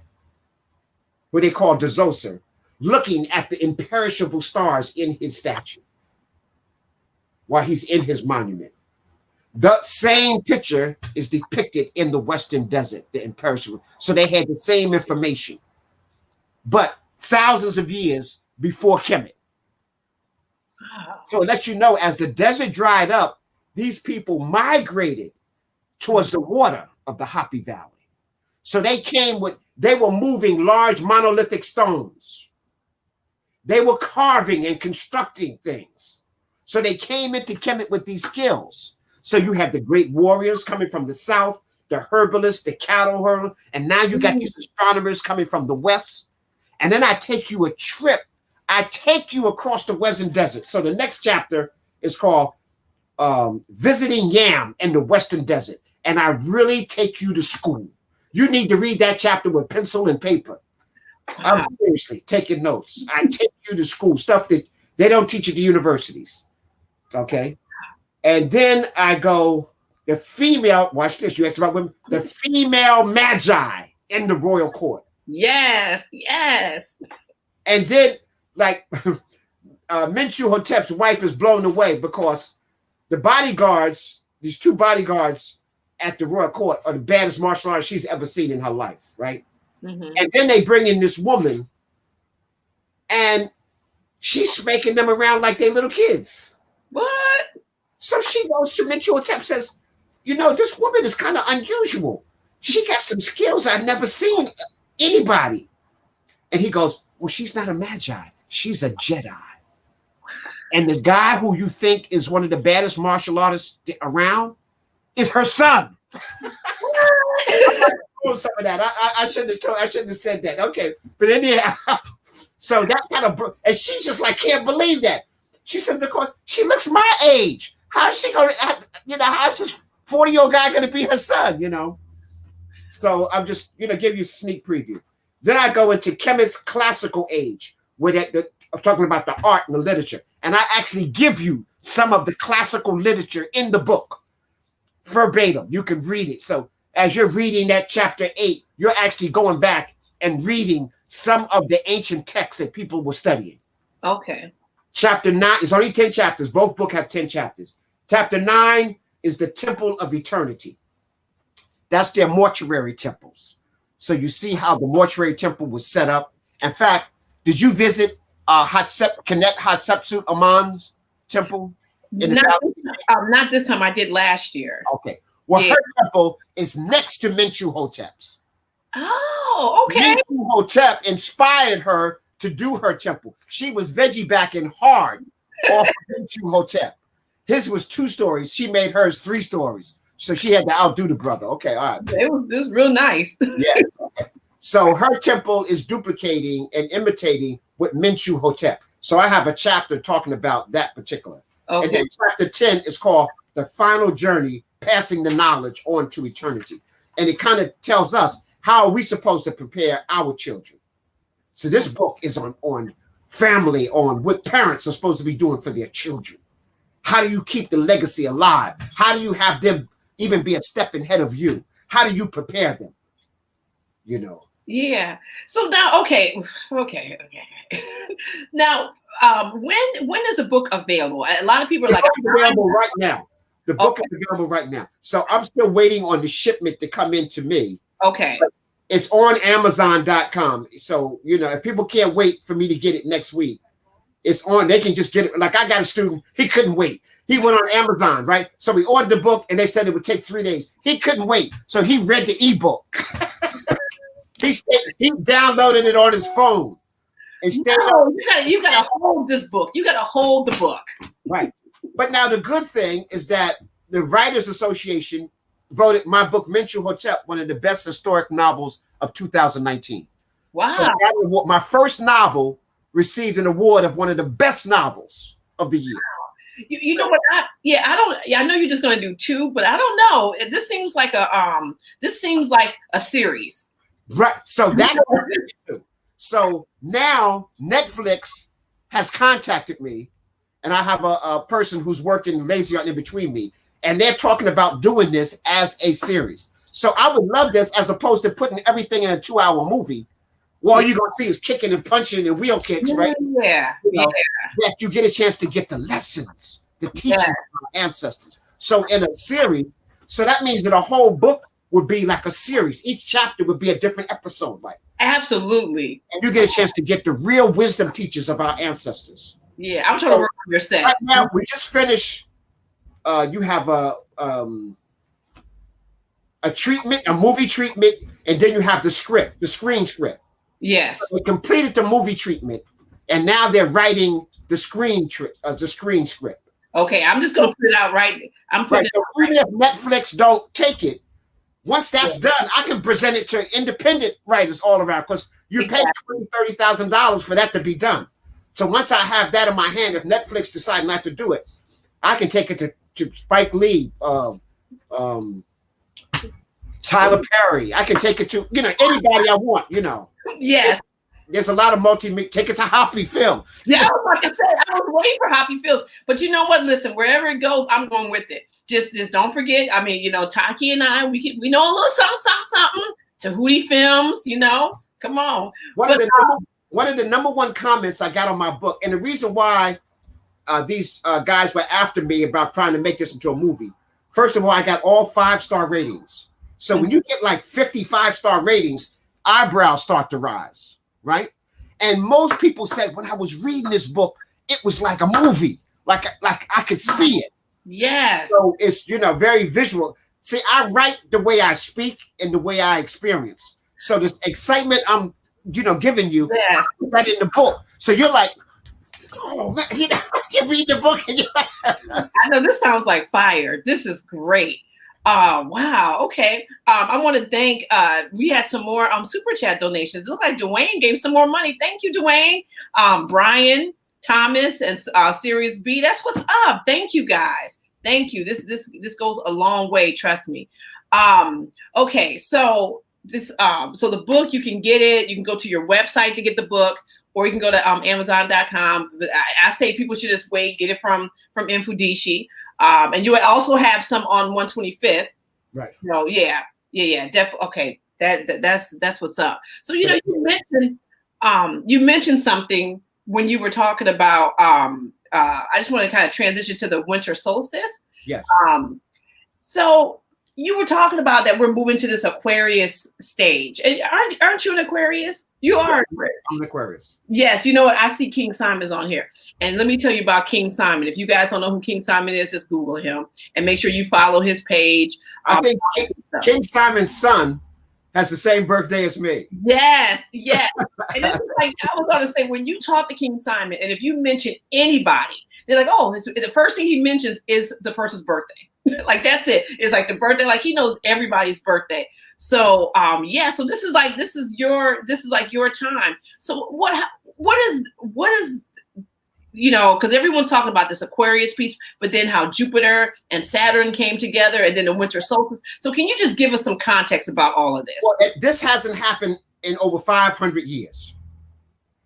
who they call Dzoser, looking at the imperishable stars in his statue while he's in his monument. The same picture is depicted in the Western Desert, the imperishable. So they had the same information, but thousands of years before Kemet. So it lets you know, as the desert dried up, these people migrated towards the water of the Hapi Valley. So they were moving large monolithic stones. They were carving and constructing things. So they came into Kemet with these skills. So you have the great warriors coming from the south, the herbalists, the cattle herders, and now you got these astronomers coming from the west. And then I take you a trip. I take you across the Western Desert. So the next chapter is called Visiting Yam in the Western Desert. And I really take you to school. You need to read that chapter with pencil and paper. I'm seriously taking notes. I take you to school, stuff that they don't teach at the universities. Okay. And then I go, the female, watch this, you asked about women, the female magi in the royal court. Yes. And then, like, Menchu Hotep's wife is blown away because the bodyguards, these 2 bodyguards at the royal court, are the baddest martial artists she's ever seen in her life, right? Mm-hmm. And then they bring in this woman, and she's making them around like they little kids. What? So she goes to Menchu Hotep, says, you know, this woman is kind of unusual. She got some skills I've never seen anybody. And he goes, well, she's not a magi. She's a Jedi. And this guy who you think is one of the baddest martial artists around is her son. Some of that. I shouldn't have said that. Okay. But anyhow, so that kind of, and she just like can't believe that. She said, because she looks my age. How's she going to, how's this 40-year-old guy going to be her son, So I'm just, give you a sneak preview. Then I go into Kemet's classical age, where I'm talking about the art and the literature. And I actually give you some of the classical literature in the book, verbatim. You can read it. So as you're reading that chapter 8, you're actually going back and reading some of the ancient texts that people were studying. Okay. Chapter 9 is only 10 chapters. Both books have 10 chapters. Chapter 9 is the Temple of Eternity. That's their mortuary temples. So you see how the mortuary temple was set up. In fact, did you visit Knet Hatshepsut Amon's temple? Not this time. I did last year. Okay. Well, her temple is next to Mentuhotep's. Oh, okay. Mentuhotep inspired her to do her temple. She was veggie backing hard off of Mentuhotep. His was 2 stories. She made hers 3 stories. So she had to outdo the brother. Okay, all right. It was real nice. Yes. So her temple is duplicating and imitating what Mentuhotep. So I have a chapter talking about that particular. Okay. And then chapter 10 is called The Final Journey, Passing the Knowledge On to Eternity. And it kind of tells us how are we supposed to prepare our children. So this book is on family, on what parents are supposed to be doing for their children. How do you keep the legacy alive? How do you have them even be a step ahead of you? How do you prepare them? You know? Yeah. So now, okay. Now, when is the book available? A lot of people are like, it's available right now. The book is available right now. So I'm still waiting on the shipment to come into me. Okay. But it's on Amazon.com. So, you know, if people can't wait for me to get it next week, it's on. They can just get it. Like I got a student, he couldn't wait. He went on Amazon, right? So we ordered the book and they said it would take 3 days. He couldn't wait. So he read the ebook. He downloaded it on his phone. And you gotta hold this book. You gotta hold the book. Right. But now the good thing is that the Writers Association voted my book, Mentuhotep, one of the best historic novels of 2019. Wow. So my first novel received an award of one of the best novels of the year. You know what? I know you're just gonna do 2, but I don't know. This seems like a series. Right. So that's what it is. So now Netflix has contacted me, and I have a person who's working lazy in between me, and they're talking about doing this as a series. So I would love this as opposed to putting everything in a 2-hour movie. All you're gonna see is kicking and punching and wheel kicks, right? Yeah. That you get a chance to get the lessons, the teachings of our ancestors. So in a series, so that means that a whole book would be like a series. Each chapter would be a different episode, like. Absolutely. And you get a chance to get the real wisdom teachers of our ancestors. Yeah, I'm trying to work on your set. Right now, we just finished. You have a treatment, a movie treatment, and then you have the script, the screen script. Yes. So they completed the movie treatment, and now they're writing the screen script. Okay, I'm just gonna put it out right. Even if Netflix don't take it, once that's done, I can present it to independent writers all around because you pay $20,000-$30,000 for that to be done. So once I have that in my hand, if Netflix decide not to do it, I can take it to Spike Lee, Tyler Perry. I can take it to anybody I want. Yes. There's a lot of take it to Hoppy Film. Yeah, I was about to say, I was waiting for Hoppy Films. But you know what? Listen, wherever it goes, I'm going with it. Just don't forget. I mean, Taki and I, we know a little something to Hootie Films, Come on. One of the number one comments I got on my book, and the reason why these guys were after me about trying to make this into a movie. First of all, I got all 5-star ratings. So when you get like 55-star ratings, eyebrows start to rise. Right. And most people said when I was reading this book, it was like a movie, like I could see it. Yes. So it's, very visual. See, I write the way I speak and the way I experience. So this excitement I'm, giving you, I put that in the book. So you're like, oh, man, you read the book and you're like, I know this sounds like fire. This is great. Wow. Okay. I want to thank, we had some more super chat donations. It looked like Dwayne gave some more money. Thank you, Dwayne. Brian, Thomas, and Series B. That's what's up. Thank you guys. Thank you. This goes a long way. Trust me. Okay. So so the book, you can get it. You can go to your website to get the book, or you can go to Amazon.com. I say people should just wait, get it from Mfudishi. And you also have some on 125th. Right. So yeah. Definitely. Okay. That's what's up. So you mentioned something when you were talking about, I just want to kind of transition to the winter solstice. Yes. So you were talking about that we're moving to this Aquarius stage. And aren't you an Aquarius? You are. I'm an Aquarius. Yes. You know what? I see King Simon's on here. And let me tell you about King Simon. If you guys don't know who King Simon is, just Google him and make sure you follow his page. I think King Simon's son has the same birthday as me. Yes, yes. And it's like, I was going to say, when you talk to King Simon, and if you mention anybody, they're like, oh, the first thing he mentions is the person's birthday. Like, that's it. It's like the birthday, like he knows everybody's birthday. So, yeah, so this is like your time. So what is, you know, because everyone's talking about this Aquarius piece, but then how Jupiter and Saturn came together and then the winter solstice. So can you just give us some context about all of this? Well, this hasn't happened in over 500 years.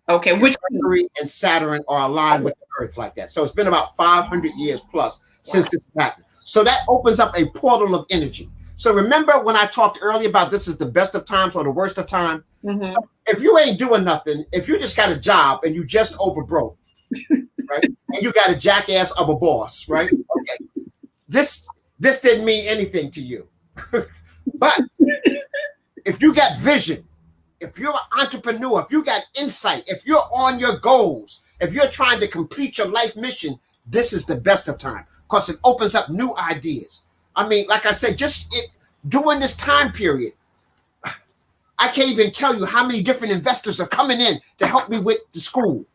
Okay, which Mercury and Saturn are aligned with the Earth like that. So it's been about 500 years plus since this happened. So that opens up a portal of energy. So remember when I talked earlier about this is the best of times or the worst of time? Mm-hmm. So if you ain't doing nothing, if you just got a job and you just overbroke, right? And you got a jackass of a boss, right? Okay. This didn't mean anything to you. But if you got vision, if you're an entrepreneur, if you got insight, if you're on your goals, if you're trying to complete your life mission, this is the best of time because it opens up new ideas. I mean, like I said, during this time period, I can't even tell you how many different investors are coming in to help me with the school.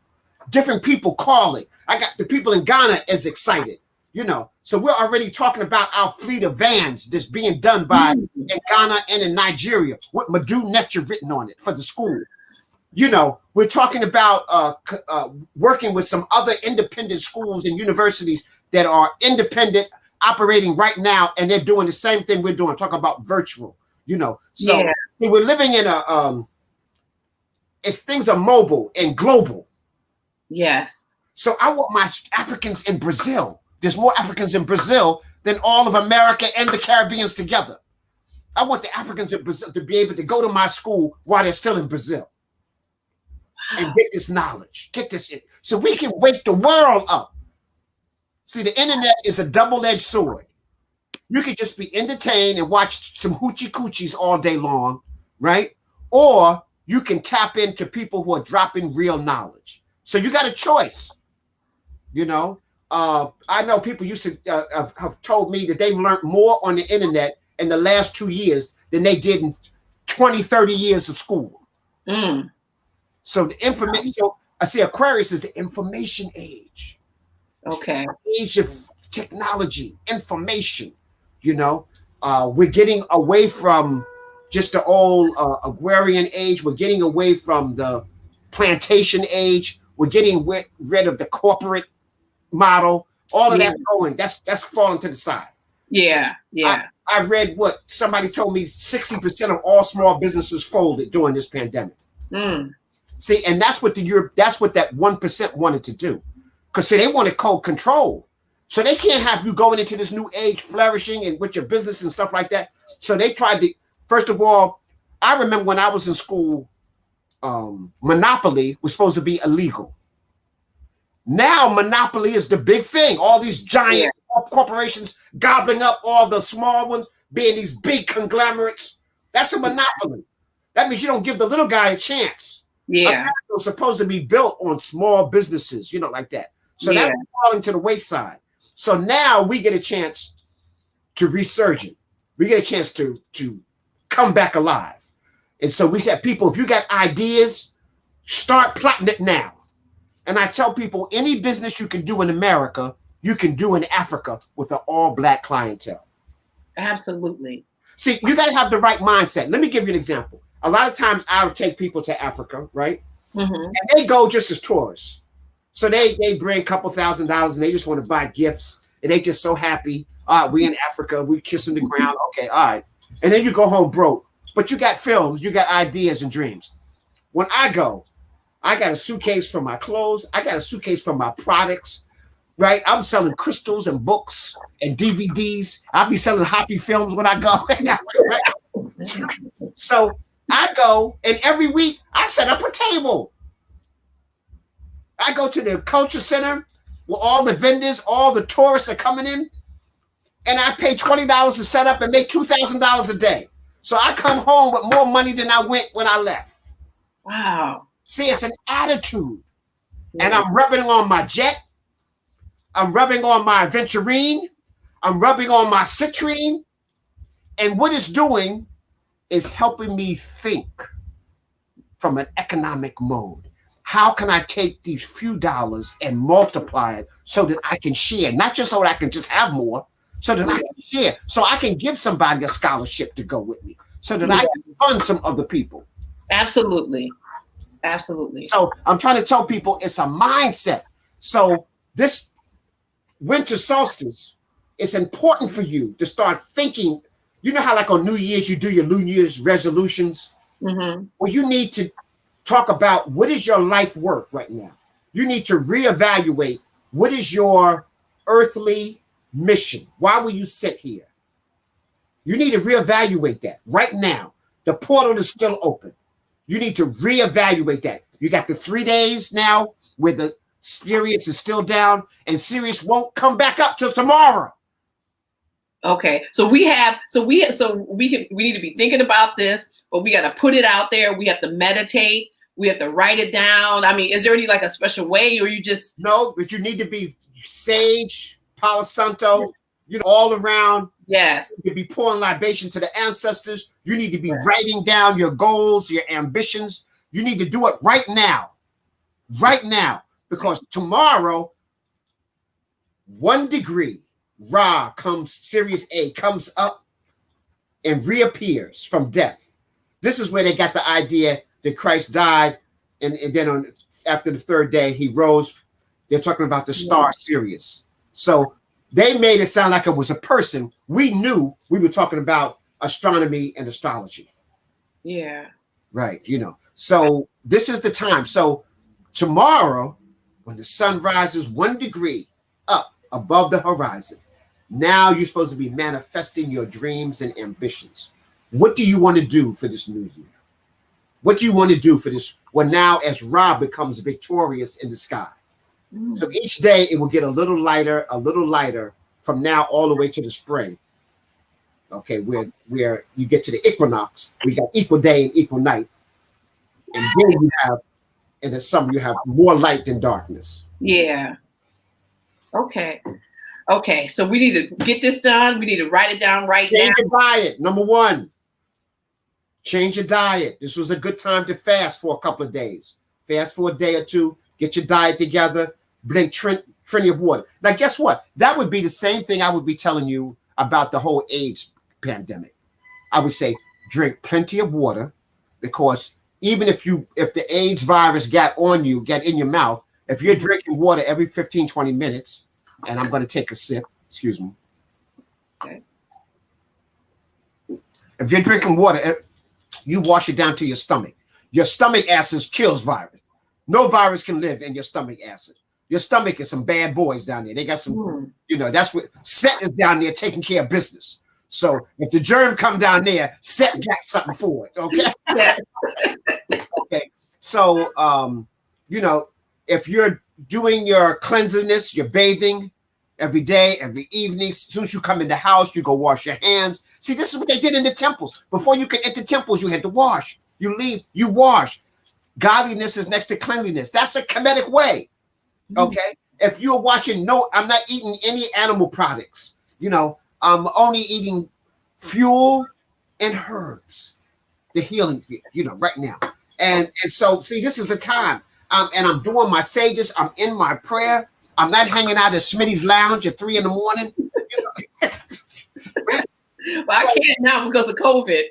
Different people calling. I got the people in Ghana as excited, you know. So we're already talking about our fleet of vans that's being done by in Ghana and in Nigeria with Madu Netcher written on it for the school. You know, we're talking about working with some other independent schools and universities that are independent, operating right now, and they're doing the same thing we're doing. Talking about virtual, you know. So we're living in things are mobile and global. Yes. So I want my Africans in Brazil. There's more Africans in Brazil than all of America and the Caribbeans together. I want the Africans in Brazil to be able to go to my school while they're still in Brazil. Wow. And get this knowledge, get this in, so we can wake the world up. See, the internet is a double-edged sword. You can just be entertained and watch some hoochie coochies all day long, right? Or you can tap into people who are dropping real knowledge. So you got a choice, you know. I know people used to have told me that they've learned more on the internet in the last 2 years than they did in 20, 30 years of school. Mm. So the information, so I say Aquarius is the information age. Okay. Age of technology, information, you know. We're getting away from just the old agrarian age. We're getting away from the plantation age. We're getting rid of the corporate model. All of that's going. That's falling to the side. Yeah, yeah. I read what somebody told me: 60% of all small businesses folded during this pandemic. Mm. See, and that's what that 1% wanted to do, because they wanted cold control. So they can't have you going into this new age flourishing and with your business and stuff like that. So they tried to. First of all, I remember when I was in school. Monopoly was supposed to be illegal. Now monopoly is the big thing. All these giant corporations gobbling up all the small ones, being these big conglomerates. That's a monopoly. That means you don't give the little guy a chance. Yeah, America was supposed to be built on small businesses, you know, like that. So that's falling to the wayside. So now we get a chance to resurge it. We get a chance to come back alive. And so we said, people, if you got ideas, start plotting it now. And I tell people, any business you can do in America, you can do in Africa with an all-black clientele. Absolutely. See, you got to have the right mindset. Let me give you an example. A lot of times I would take people to Africa, right? Mm-hmm. And they go just as tourists. So they bring a couple $1,000 and they just want to buy gifts. And they just so happy. We in Africa, we kissing the ground. Okay, all right. And then you go home broke. But you got films, you got ideas and dreams. When I go, I got a suitcase for my clothes. I got a suitcase for my products, right? I'm selling crystals and books and DVDs. I'll be selling Hoppy films when I go. So I go, and every week I set up a table. I go to the culture center where all the vendors, all the tourists are coming in, and I pay $20 to set up and make $2,000 a day. So I come home with more money than I went when I left. Wow. See, it's an attitude. Yeah. And I'm rubbing on my jet. I'm rubbing on my Venturine. I'm rubbing on my Citrine. And what it's doing is helping me think from an economic mode. How can I take these few dollars and multiply it so that I can share? Not just so that I can just have more, so that I can share. So I can give somebody a scholarship to go with me. So that I can fund some other people. Absolutely. Absolutely. So I'm trying to tell people it's a mindset. So this winter solstice, it's important for you to start thinking. You know how like on New Year's, you do your New Year's resolutions? Mm-hmm. Well, you need to talk about what is your life worth right now. You need to reevaluate what is your earthly mission. Why will you sit here? You need to reevaluate that right now. The portal is still open. You need to reevaluate that. You got the 3 days now where the Sirius is still down and Sirius won't come back up till tomorrow. Okay, so we need to be thinking about this, but we got to put it out there. We have to meditate. We have to write it down. I mean, is there any like a special way, or you just no? But you need to be sage, Palo Santo, all around. Yes, you need to be pouring libation to the ancestors. You need to be writing down your goals, your ambitions. You need to do it right now, because tomorrow, 1 degree. Ra comes, Sirius A comes up and reappears from death. This is where they got the idea that Christ died, and then after the 3rd day, he rose. They're talking about the star Sirius. So they made it sound like it was a person. We knew we were talking about astronomy and astrology. Yeah. Right, So this is the time. So tomorrow, when the sun rises 1 degree up above the horizon, now you're supposed to be manifesting your dreams and ambitions. What do you want to do for this new year? What do you want to do for this? Well, now as Ra becomes victorious in the sky. So each day it will get a little lighter from now all the way to the spring. Okay, where you get to the equinox, we got equal day and equal night. And then you have, in the summer, you have more light than darkness. Yeah. Okay, so we need to get this done. We need to write it down now. Change your diet. Number 1. Change your diet. This was a good time to fast for a couple of days. Fast for a day or two. Get your diet together. Drink plenty of water. Now, guess what? That would be the same thing I would be telling you about the whole AIDS pandemic. I would say drink plenty of water, because even if the AIDS virus got in your mouth, if you're drinking water every 15, 20 minutes, and I'm going to take a sip. Excuse me. Okay. If you're drinking water, you wash it down to your stomach. Your stomach acid kills virus. No virus can live in your stomach acid. Your stomach is some bad boys down there. They got some, that's what Set is down there taking care of business. So if the germ come down there, Set got something for it. Okay. Yeah. Okay. So, if you're doing your cleanliness, your bathing every day, every evening, as soon as you come in the house, you go wash your hands. See, this is what they did in the temples. Before you could enter temples, you had to wash. You leave, you wash. Godliness is next to cleanliness. That's a Kemetic way. Okay. If you're watching, I'm not eating any animal products. I'm only eating fuel and herbs, the healing thing, right now. And so, see, this is the time. And I'm doing my sages. I'm in my prayer. I'm not hanging out at Smitty's Lounge at 3 a.m. Well, I can't now because of COVID.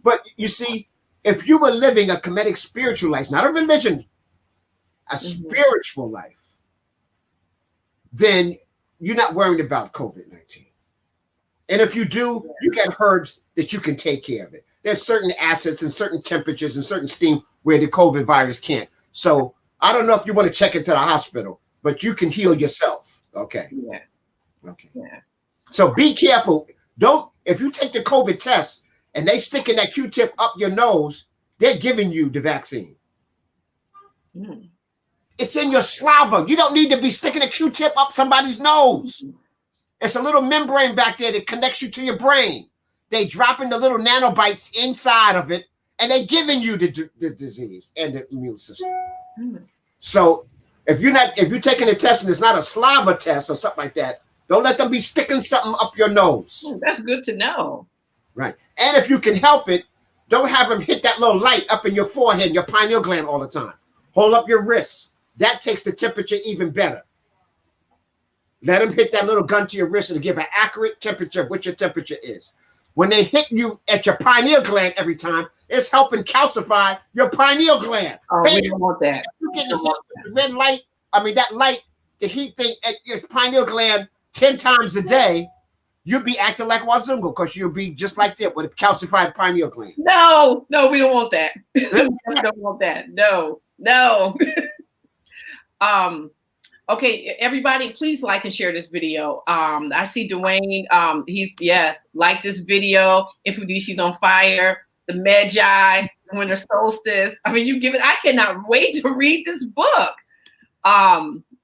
But you see, if you were living a Kemetic spiritual life, not a religion, a spiritual life, then you're not worried about COVID-19. And if you do, you get herbs that you can take care of it. There's certain acids and certain temperatures and certain steam where the COVID virus can't. So I don't know if you want to check into the hospital, but you can heal yourself. Okay. Yeah. Okay. Yeah. So be careful. If you take the COVID test and they sticking that Q-tip up your nose, they're giving you the vaccine. It's in your saliva. You don't need to be sticking a Q-tip up somebody's nose. It's a little membrane back there that connects you to your brain. They dropping the little nanobites inside of it, and they giving you the disease and the immune system. So if you're taking a test and it's not a saliva test or something like that, don't let them be sticking something up your nose. That's good to know. Right. And if you can help it, don't have them hit that little light up in your forehead, your pineal gland all the time. Hold up your wrists. That takes the temperature even better. Let them hit that little gun to your wrist and give an accurate temperature of what your temperature is. When they hit you at your pineal gland every time, it's helping calcify your pineal gland. Oh, we don't want that. You're getting hit with the red light. I mean, that light, the heat thing at your pineal gland 10 times a day, you'll be acting like Wazungu because you'll be just like that with a calcified pineal gland. No, we don't want that. We don't want that. No. Okay, everybody, please like and share this video. I see Dwayne. Like this video. Infudishi's on fire. The Magi, Winter Solstice. I mean, I cannot wait to read this book.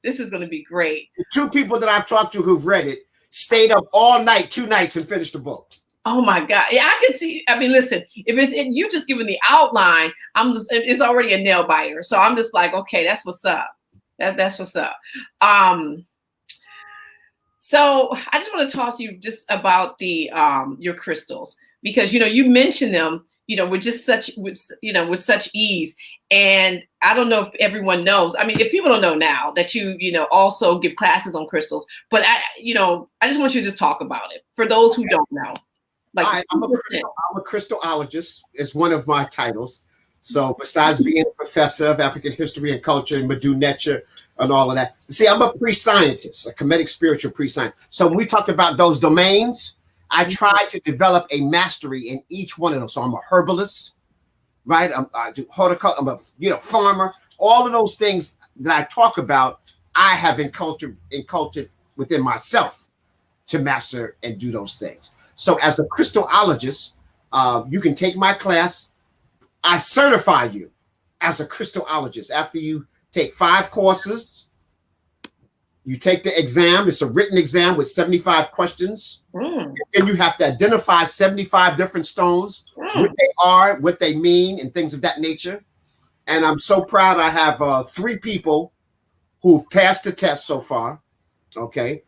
This is going to be great. The 2 people that I've talked to who've read it stayed up all night, 2 nights, and finished the book. Oh my God. Yeah, I can see. I mean, listen, if you just giving the outline, it's already a nail biter. So I'm just like, okay, that's what's up. That's what's up. So I just want to talk to you just about your crystals, because, you mentioned them, with such ease. And I don't know if everyone knows. I mean, if people don't know now that you also give classes on crystals, but I just want you to just talk about it for those who don't know. Like, I'm a crystallologist. It's one of my titles. So besides being a professor of African history and culture and Medu Neter and all of that, see, I'm a pre-scientist, a Kemetic spiritual pre-scientist. So when we talk about those domains, I try to develop a mastery in each one of those. So I'm a herbalist, right? I do horticulture. I'm a farmer. All of those things that I talk about, I have incultured within myself to master and do those things. So as a crystallologist, you can take my class. I certify you as a crystallologist. After you take 5 courses, you take the exam. It's a written exam with 75 questions. And you have to identify 75 different stones, what they are, what they mean, and things of that nature. And I'm so proud I have 3 people who've passed the test so far. Okay.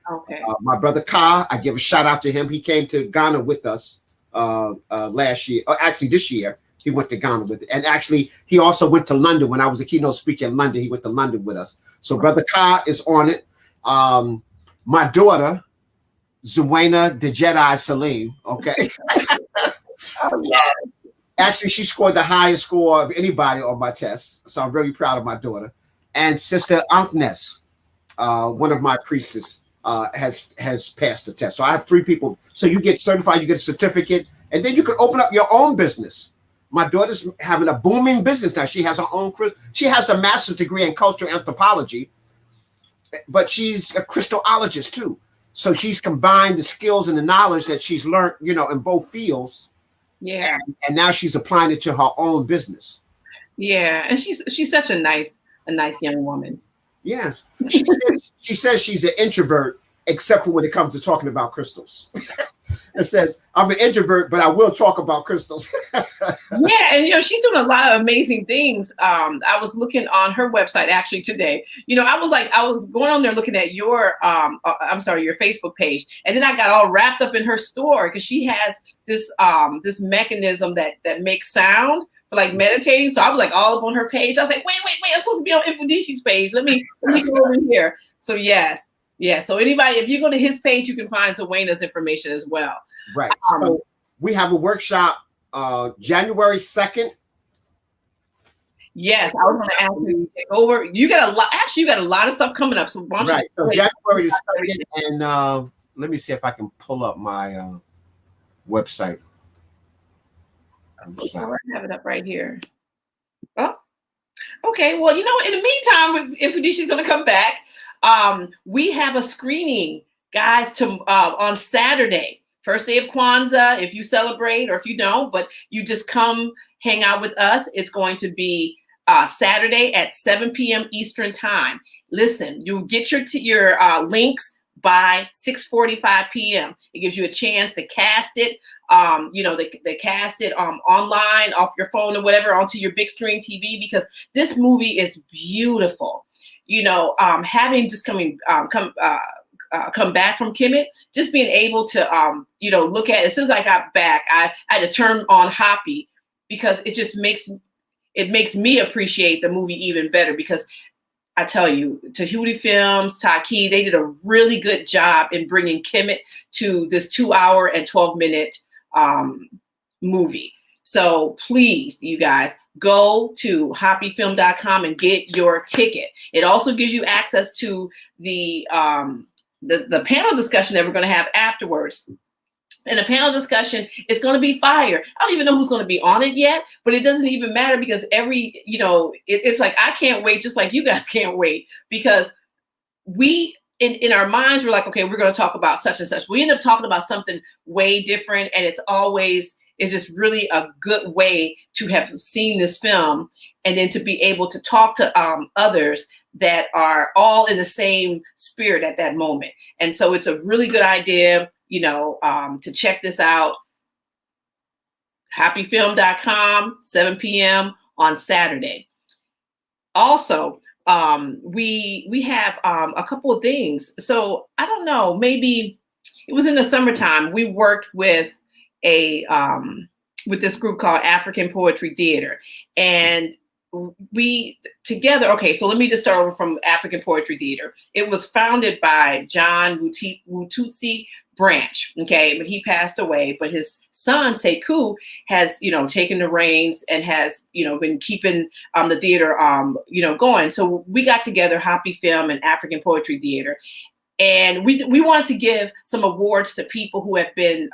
My brother Ka, I give a shout out to him. He came to Ghana with us last year, or actually this year. He went to Ghana with it. And actually, he also went to London when I was a keynote speaker in London. He went to London with us. So Brother Ka is on it. My daughter, Zuwaina the Jedi Salim, okay? Actually, she scored the highest score of anybody on my test. So I'm really proud of my daughter. And Sister Ankness, one of my priestesses, has passed the test. So I have 3 people. So you get certified, you get a certificate, and then you can open up your own business. My daughter's having a booming business now. She has her own. She has a master's degree in cultural anthropology, but she's a crystallologist too. So she's combined the skills and the knowledge that she's learned, in both fields. Yeah. And now she's applying it to her own business. Yeah, and she's such a nice young woman. Yes. She says she's an introvert, except for when it comes to talking about crystals. It says, I'm an introvert, but I will talk about crystals. Yeah, and she's doing a lot of amazing things. I was looking on her website actually today. I was going on there looking at your your Facebook page, and then I got all wrapped up in her store because she has this mechanism that makes sound for like meditating. So I was like all up on her page. I was like, wait, I'm supposed to be on Infudishi's page. Let me go over here. So yes. Yeah, so anybody, if you go to his page, you can find Zuwaina's information as well. Right. So we have a workshop January 2nd. Yes, I was going to ask you to take over. You got a lot of stuff coming up. So right. So January the 2nd, and let me see if I can pull up my website. I have it up right here. Oh, okay. Well, in the meantime, Infudishi's going to come back. We have a screening, guys, on Saturday, first day of Kwanzaa, if you celebrate or if you don't, but you just come hang out with us. It's going to be Saturday at 7 p.m. Eastern time. Listen, you get your links by 6:45 p.m. It gives you a chance to cast it. They cast it online off your phone or whatever onto your big screen TV, because this movie is beautiful. Having just come back from Kemet, just being able to look at it. As soon as I got back, I had to turn on Hoppy, because it just makes me appreciate the movie even better, because I tell you, Tahuti Films, Taki, they did a really good job in bringing Kemet to this 2 hour and 12-minute movie. So please, you guys, go to hoppyfilm.com and get your ticket. It also gives you access to the panel discussion that we're going to have afterwards. And the panel discussion is going to be fire. I don't even know who's going to be on it yet, but it doesn't even matter, because it's like, I can't wait, just like you guys can't wait, because we, in our minds, we're like, okay, we're going to talk about such and such. We end up talking about something way different. And it's just really a good way to have seen this film, and then to be able to talk to others that are all in the same spirit at that moment. And so it's a really good idea, to check this out. Happyfilm.com, 7 p.m. on Saturday. Also, we have a couple of things. So I don't know, maybe it was in the summertime. We worked with with this group called African Poetry Theater, and we together. Okay, so let me just start over from African Poetry Theater. It was founded by John Wututsi Branch, okay, but he passed away. But his son Sekou has, taken the reins and has, been keeping the theater, going. So we got together, Hoppy Film and African Poetry Theater, and we wanted to give some awards to people who have been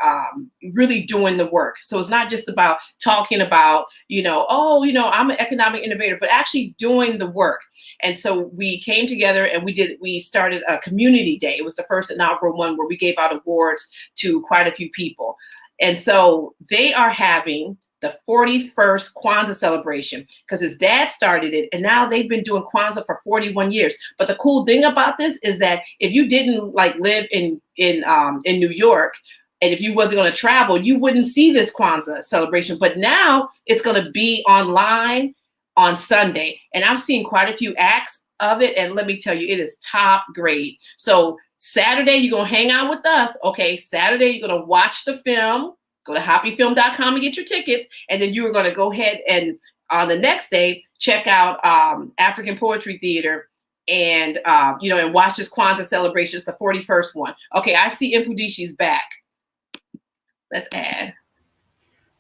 really doing the work. So it's not just about talking about, I'm an economic innovator, but actually doing the work. And so we came together and we started a community day. It was the first inaugural one where we gave out awards to quite a few people. And so they are having the 41st Kwanzaa celebration, because his dad started it, and now they've been doing Kwanzaa for 41 years. But the cool thing about this is that if you didn't live in New York, and if you wasn't going to travel, you wouldn't see this Kwanzaa celebration. But now it's going to be online on Sunday, and I've seen quite a few acts of it, and let me tell you, it is top grade. So Saturday, you're going to hang out with us. Okay, Saturday, you're going to watch the film. Go to hoppyfilm.com and get your tickets. And then you are going to go ahead and on the next day, check out African Poetry Theater and, and watch this Kwanzaa celebration. It's the 41st one. Okay, I see Infudishi's back. Let's add.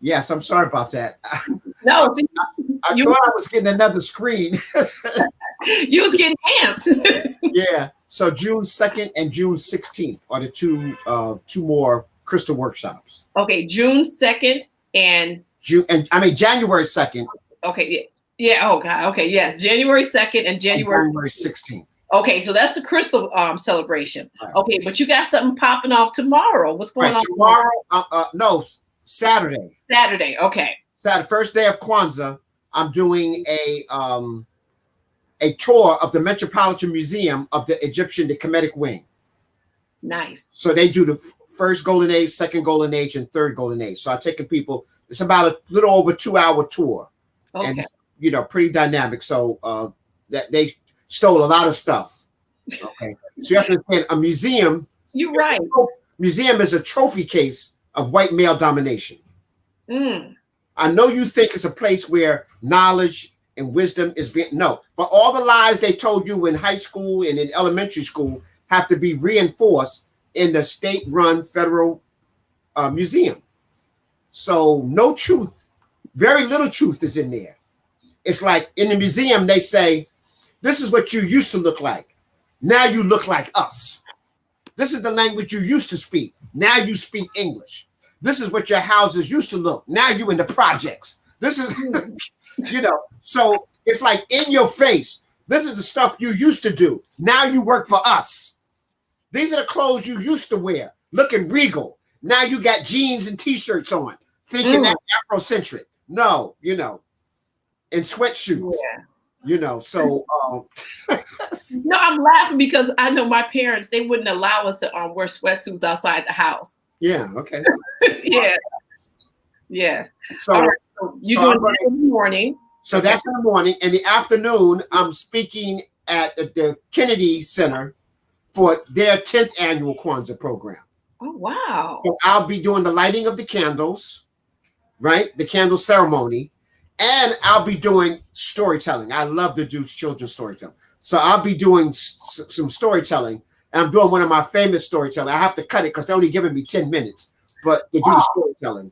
Yes, I'm sorry about that. No, I thought I was getting another screen. You was getting amped. Yeah. So June 2nd and June 16th are the two more Crystal workshops. Okay, June 2nd and January 2nd. Okay, yeah. Oh God. Okay, yes, January 2nd and January 16th. Okay, so that's the Crystal celebration. Right. Okay, but you got something popping off tomorrow. What's going on tomorrow? No, Saturday. Saturday. Okay. Saturday, first day of Kwanzaa. I'm doing a tour of the Metropolitan Museum of the Egyptian Kemetic Wing. Nice. So they do the first Golden Age, second Golden Age, and third Golden Age. So I'm taking people. It's about a little over 2-hour tour, and pretty dynamic. So that they stole a lot of stuff. Okay, so you have to understand a museum. You're right. Museum is a trophy case of white male domination. I know you think it's a place where knowledge and wisdom is being but all the lies they told you in high school and in elementary school have to be reinforced in the state-run federal museum. So no truth, very little truth is in there. It's like in the museum, they say, this is what you used to look like. Now you look like us. This is the language you used to speak. Now you speak English. This is what your houses used to look. Now you in the projects. This is, so it's like in your face. This is the stuff you used to do. Now you work for us. These are the clothes you used to wear, looking regal. Now you got jeans and t-shirts on, thinking that's Afrocentric. No, in sweatshirts. Yeah. You know, so No, I'm laughing because I know my parents, they wouldn't allow us to wear sweatsuits outside the house. yeah, okay. Yeah. Yes. So, All right, so you're doing that in the morning. so that's in the morning. In the afternoon, I'm speaking at the Kennedy Center for their 10th annual Kwanzaa program. Oh, wow. So I'll be doing the lighting of the candles, right? The candle ceremony. And I'll be doing storytelling. I love to do children's storytelling. So I'll be doing some storytelling. And I'm doing one of my famous storytelling. I have to cut it because they're only giving me 10 minutes, but to do the storytelling.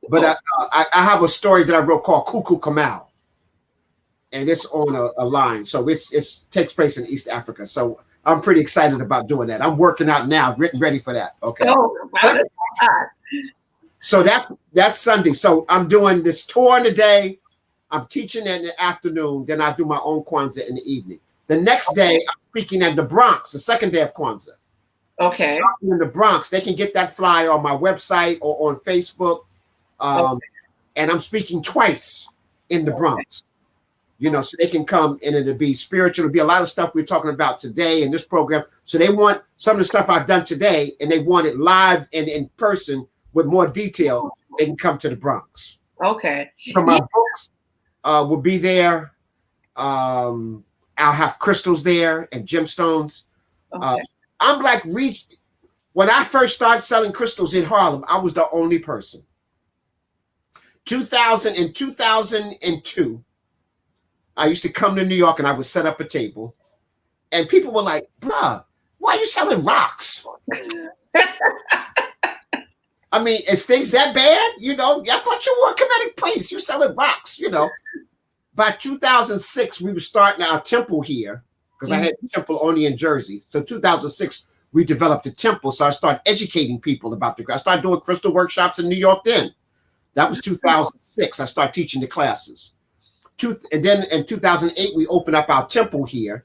But I have a story that I wrote called Cuckoo Kamal. And it's on a line. So it takes place in East Africa. So I'm pretty excited about doing that. I'm working out now, getting ready for that. Okay. Oh, wow. So that's Sunday. So I'm doing this tour in the day. I'm teaching in the afternoon. Then I do my own Kwanzaa in the evening. The next day, I'm speaking at the Bronx, the second day of Kwanzaa. Okay. So in the Bronx, they can get that flyer on my website or on Facebook. And I'm speaking twice in the Bronx. You know, so they can come and it'll be spiritual. It'll be a lot of stuff we're talking about today in this program. So they want some of the stuff I've done today, and they want it live and in person with more detail. They can come to the Bronx. Okay. So my books will be there. I'll have crystals there and gemstones. Okay. I'm like when I first started selling crystals in Harlem, I was the only person. 2002, I used to come to New York and I would set up a table, and people were like, "Bruh, why are you selling rocks?" I mean, is things that bad? You know, I thought you were a Kemetic priest. You're selling rocks, you know. By 2006, we were starting our temple here because I had a temple only in Jersey. So 2006, we developed a temple. So I started educating people about I started doing crystal workshops in New York then. That was 2006. I started teaching the classes. And then in 2008, we opened up our temple here,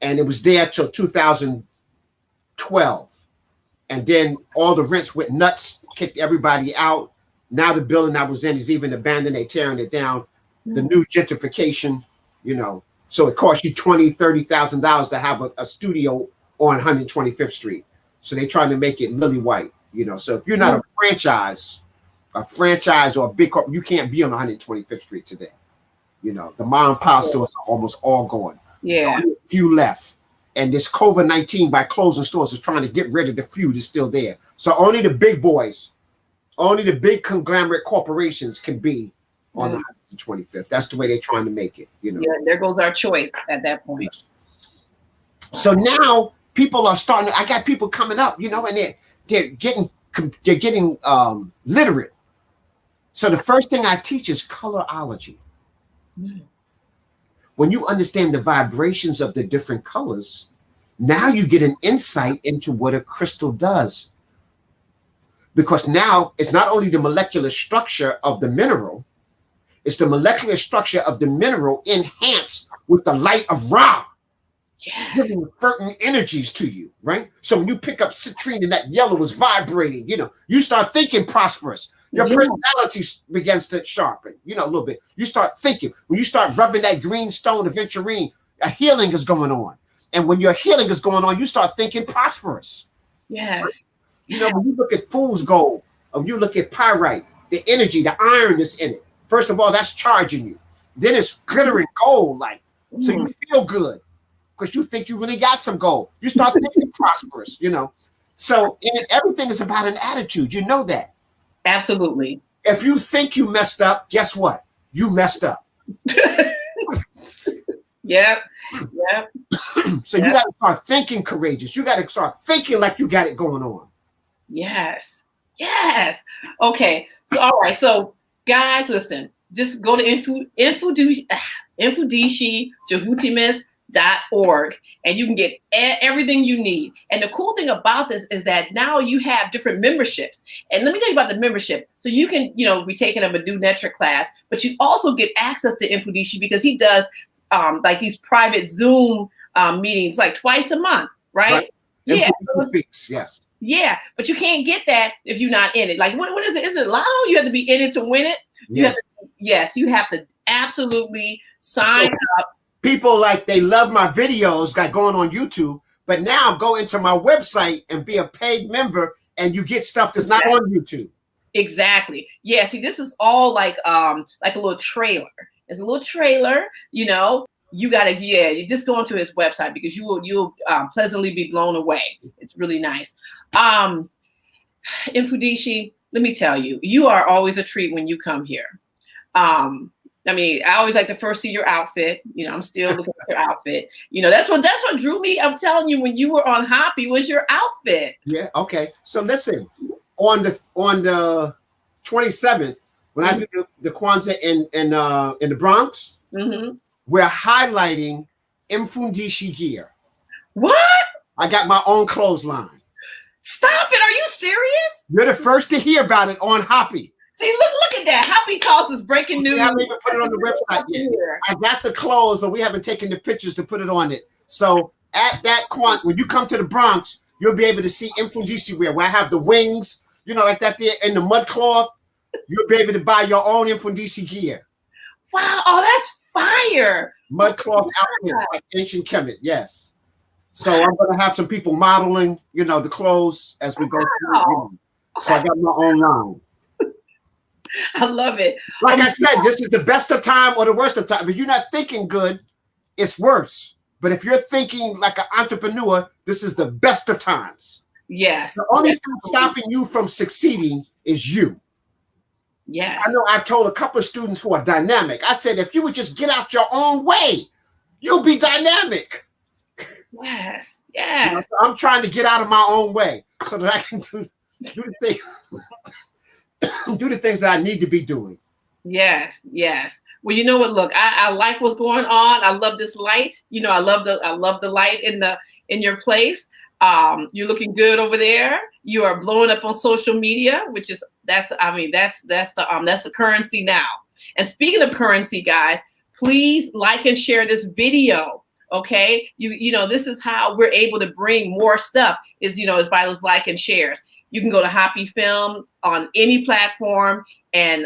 and it was there till 2012. And then all the rents went nuts, kicked everybody out. Now the building I was in is even abandoned. They're tearing it down. The new gentrification, you know, so it costs you $20,000, $30,000 to have a studio on 125th Street. So they trying to make it lily white, you know. So if you're not a franchise or a big corp, you can't be on 125th Street today. You know, the mom and pop stores are almost all gone. Yeah. Only a few left. And this COVID-19 by closing stores is trying to get rid of the few that's still there. So only the big boys, only the big conglomerate corporations can be on the 125th. That's the way they're trying to make it, you know. Yeah, there goes our choice at that point. So now people are starting. I got people coming up, you know, and they're getting literate. So the first thing I teach is colorology. When you understand the vibrations of the different colors, now you get an insight into what a crystal does. Because now it's not only the molecular structure of the mineral, it's the molecular structure of the mineral enhanced with the light of Ra, giving certain energies to you, right? So when you pick up citrine and that yellow is vibrating, you know, you start thinking prosperous. Your personality begins to sharpen, you know, a little bit. You start thinking. When you start rubbing that green stone, aventurine, a healing is going on. And when your healing is going on, you start thinking prosperous. Yes. You know, when you look at fool's gold, or you look at pyrite, the energy, the iron that's in it. First of all, that's charging you. Then it's glittering gold, like, so you feel good because you think you really got some gold. You start thinking prosperous, you know. So everything is about an attitude. You know that. Absolutely. If you think you messed up, guess what? You messed up. Yep. So you got to start thinking courageous. You got to start thinking like you got it going on. Yes. Okay. So, all right. So, guys, listen. Just go to infudishijahutimis.org and you can get everything you need. And the cool thing about this is that now you have different memberships. And let me tell you about the membership. So you can, you know, be taking a Madhu Netra class, but you also get access to Infudishi because he does like these private Zoom meetings like twice a month, right? Yeah. Yes. Yeah, but you can't get that if you're not in it. Like, what is it? Is it lotto? You have to be in it to win it. Yes. You have to Absolutely. Sign up. People like they love my videos, like going on YouTube, but now go into my website and be a paid member, and you get stuff that's not on YouTube. Exactly. Yeah. See, this is all like a little trailer. It's a little trailer. You know, you gotta you just go onto his website because you'll pleasantly be blown away. It's really nice. Mfudishi, let me tell you, you are always a treat when you come here. I mean, I always like to first see your outfit. You know, I'm still looking at your outfit. You know, that's what drew me. I'm telling you, when you were on Hoppy, was your outfit. Yeah. Okay. So listen, on the 27th, when I do the Kwanzaa in the Bronx, we're highlighting Mfudishi gear. What? I got my own clothesline. Stop it! Are you serious? You're the first to hear about it on Hoppy. See, look at that. Happy Toss is breaking news. We haven't even put it on the website yet. I got the clothes, but we haven't taken the pictures to put it on it. So at that when you come to the Bronx, you'll be able to see Mfudishi wear, where I have the wings, you know, like that there, and the mud cloth. You'll be able to buy your own Mfudishi gear. Wow. Oh, that's fire. Mud cloth outfit, like ancient Kemet, yes. So I'm going to have some people modeling, you know, the clothes as we go through. You know. So I got my own line. I love it. Like I said, this is the best of time or the worst of time. If you're not thinking good, it's worse. But if you're thinking like an entrepreneur, this is the best of times. Yes. The only thing stopping you from succeeding is you. Yes. I know I've told a couple of students who are dynamic. I said, if you would just get out your own way, you'll be dynamic. Yes. Yes. You know, so I'm trying to get out of my own way so that I can do the thing. Do the things that I need to be doing. Yes, yes. Well, you know what? Look, I like what's going on. I love this light. You know, I love the light in your place. You're looking good over there. You are blowing up on social media, which is that's the currency now. And speaking of currency, guys, please like and share this video. Okay, you know, this is how we're able to bring more stuff. Is by those like and shares. You can go to Hoppy Film on any platform and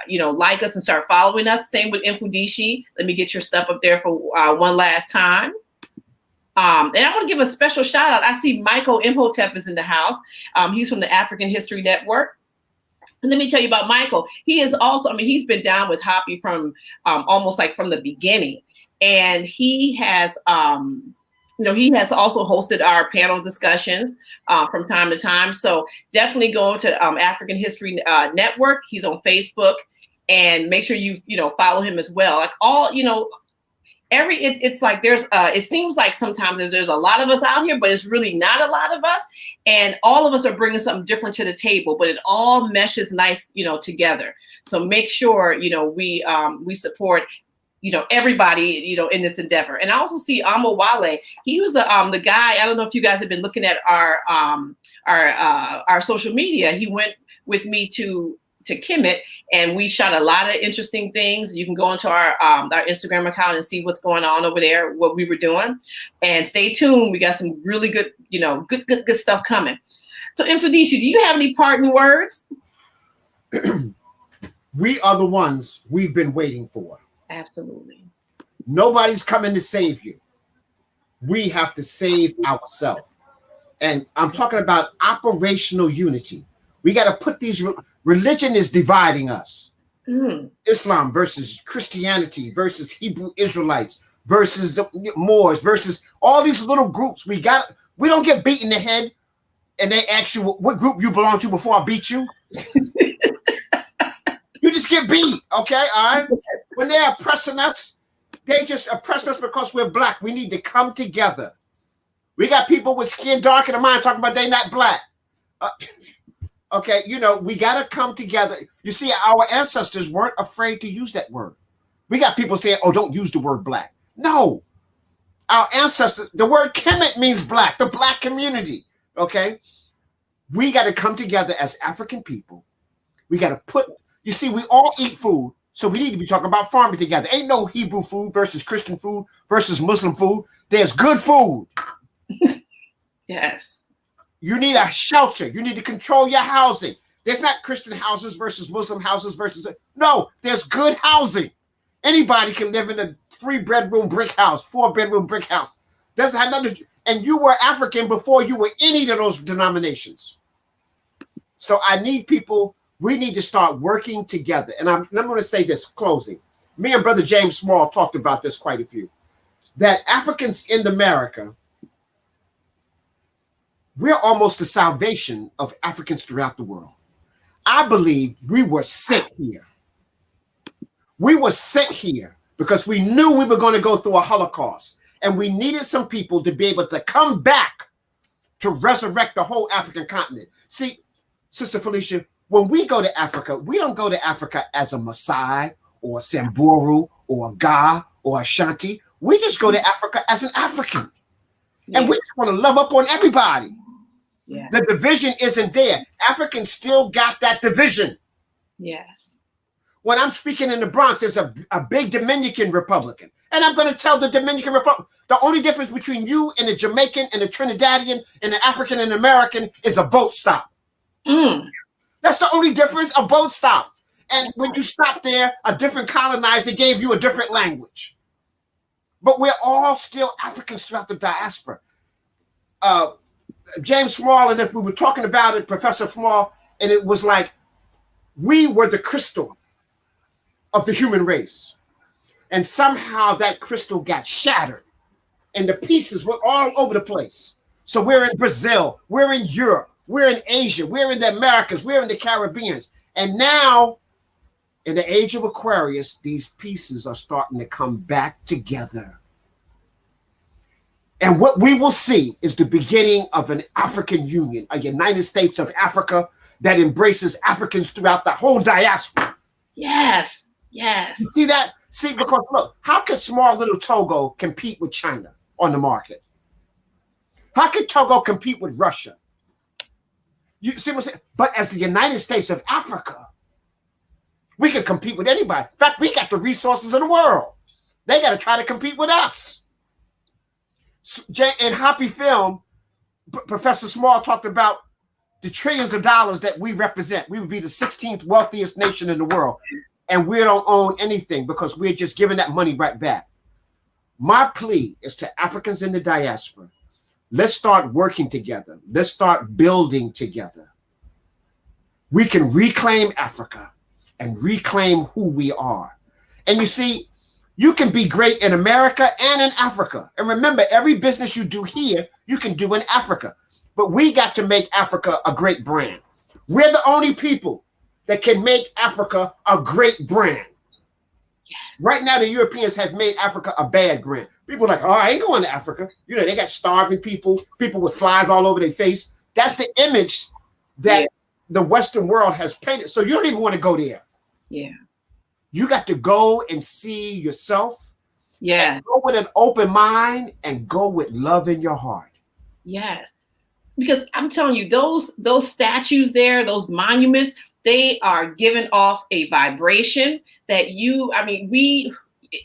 like us and start following us. Same with Mfudishi. Let me get your stuff up there for one last time. And I want to give a special shout out. I see Michael Imhotep is in the house. He's from the African History Network. And let me tell you about Michael. He is also, he's been down with Hoppy from almost like from the beginning. And he has, he has also hosted our panel discussions from time to time. So definitely go to African History Network. He's on Facebook, and make sure you follow him as well. Like it's like there's it seems like sometimes there's a lot of us out here, but it's really not a lot of us, and all of us are bringing something different to the table, but it all meshes nice together. So make sure we support everybody, in this endeavor. And I also see Amo Wale. He was the guy. I don't know if you guys have been looking at our social media. He went with me to Kemet, and we shot a lot of interesting things. You can go into our Instagram account and see what's going on over there, what we were doing. And stay tuned. We got some really good, good stuff coming. So Mfudishi, do you have any parting words? We are the ones we've been waiting for. Absolutely. Nobody's coming to save you. We have to save ourselves. And I'm talking about operational unity. We got to put these, religion is dividing us. Islam versus Christianity versus Hebrew Israelites versus the Moors versus all these little groups. We don't get beat in the head and they ask you what group you belong to before I beat you. You just get beat, okay? All right. When they're oppressing us, they just oppress us because we're black. We need to come together. We got people with skin darker than mine talking about they not black. Okay, we got to come together. You see, our ancestors weren't afraid to use that word. We got people saying, oh, don't use the word black. No. Our ancestors, the word Kemet means black, the black community, okay? We got to come together as African people. We got to you see, we all eat food. So we need to be talking about farming together. Ain't no Hebrew food versus Christian food versus Muslim food. There's good food. Yes. You need a shelter. You need to control your housing. There's not Christian houses versus Muslim houses versus, no, there's good housing. Anybody can live in a 3-bedroom brick house, 4-bedroom brick house. Doesn't have nothing to do, and you were African before you were any of those denominations. So I need people, we need to start working together. And I'm going to say this, closing. Me and Brother James Small talked about this quite a few. That Africans in America, we're almost the salvation of Africans throughout the world. I believe we were sent here. We were sent here because we knew we were going to go through a Holocaust, and we needed some people to be able to come back to resurrect the whole African continent. See, Sister Felicia, when we go to Africa, we don't go to Africa as a Maasai or a Samburu or a Ga or a Shanti. We just go to Africa as an African. And we just want to love up on everybody. Yeah. The division isn't there. Africans still got that division. Yes. When I'm speaking in the Bronx, there's a big Dominican Republican. And I'm going to tell the Dominican Republic, the only difference between you and the Jamaican and the Trinidadian and the African and American is a boat stop. That's the only difference, a boat stop. And when you stop there, a different colonizer gave you a different language. But we're all still Africans throughout the diaspora. James Small, and if we were talking about it, Professor Small, and it was like, we were the crystal of the human race. And somehow that crystal got shattered and the pieces were all over the place. So we're in Brazil, we're in Europe, we're in Asia, we're in the Americas, we're in the Caribbean. And now, in the age of Aquarius, these pieces are starting to come back together. And what we will see is the beginning of an African Union, a United States of Africa that embraces Africans throughout the whole diaspora. Yes, yes. You see that? See, because look, how can small little Togo compete with China on the market? How can Togo compete with Russia? You see what I'm saying? But as the United States of Africa, we can compete with anybody. In fact, we got the resources of the world. They got to try to compete with us. In Happy Film, Professor Small talked about the trillions of dollars that we represent. We would be the 16th wealthiest nation in the world. And we don't own anything because we're just giving that money right back. My plea is to Africans in the diaspora. Let's start working together. Let's start building together. We can reclaim Africa and reclaim who we are. And you see, you can be great in America and in Africa. And remember, every business you do here, you can do in Africa. But we got to make Africa a great brand. We're the only people that can make Africa a great brand. Yes. Right now, the Europeans have made Africa a bad brand. People are like, oh, I ain't going to Africa. You know, they got starving people, people with flies all over their face. That's the image that the Western world has painted. So you don't even want to go there. Yeah. You got to go and see yourself. Yeah. And go with an open mind and go with love in your heart. Yes. Because I'm telling you, those statues there, those monuments, they are giving off a vibration that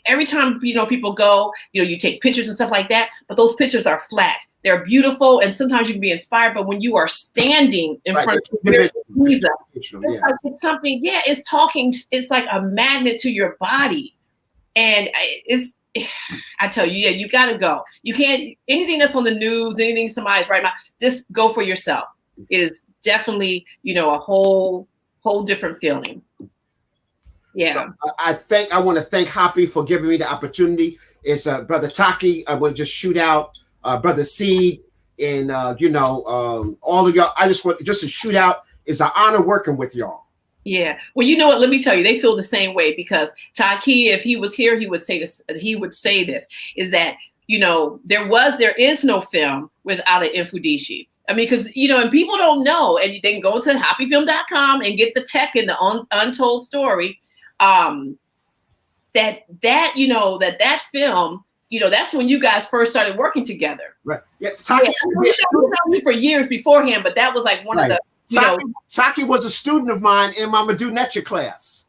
every time, people go, you take pictures and stuff like that, but those pictures are flat. They're beautiful. And sometimes you can be inspired, but when you are standing in front of Jesus, it's something, it's talking, it's like a magnet to your body. And I tell you, you got to go. You can't, anything that's on the news, anything somebody's right now, just go for yourself. It is definitely, a whole different feeling. Yeah. So I want to thank Happy for giving me the opportunity. It's Brother Taki. I want to just shoot out Brother Seed and all of y'all. I just want just to shoot out. It's an honor working with y'all. Yeah. Well, you know what? Let me tell you, they feel the same way because Taki, if he was here, he would say this. He would say this is that there is no film without an Mfudishi. I mean, because, and people don't know, and they can go to happyfilm.com and get the tech and the untold story. That film, that's when you guys first started working together. Right. Yes. Taki known me for years beforehand, but that was like one of the, Taki was a student of mine in my Madhu Netcha class.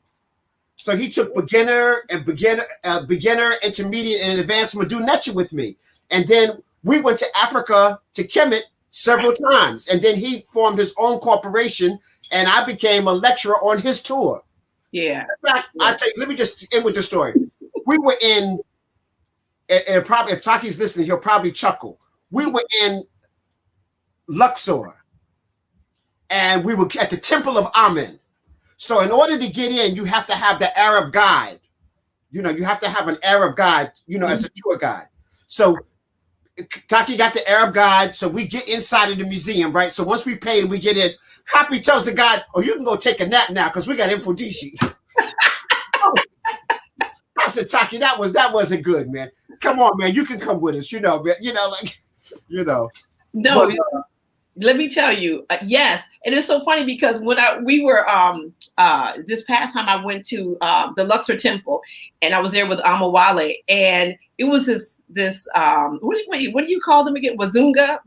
So he took beginner, intermediate, and advanced Madhu Netcha with me. And then we went to Africa to Kemet several times. And then he formed his own corporation, and I became a lecturer on his tour. Yeah. In fact, let me just end with the story. We were in, and probably if Taki's listening, he'll probably chuckle. We were in Luxor, and we were at the Temple of Amen. So in order to get in, you have to have the Arab guide. You have to have an Arab guide, as a tour guide. So Taki got the Arab guide, so we get inside of the museum, right? So once we pay and we get in, Happy tells the guide, "Oh, you can go take a nap now because we got Mfudishi." I said, Taki, that wasn't good, man. Come on, man, you can come with us, man. No, but, let me tell you, yes, it is so funny because when we were this past time I went to the Luxor Temple, and I was there with Amawale, and it was this what do you call them again? Wazunga?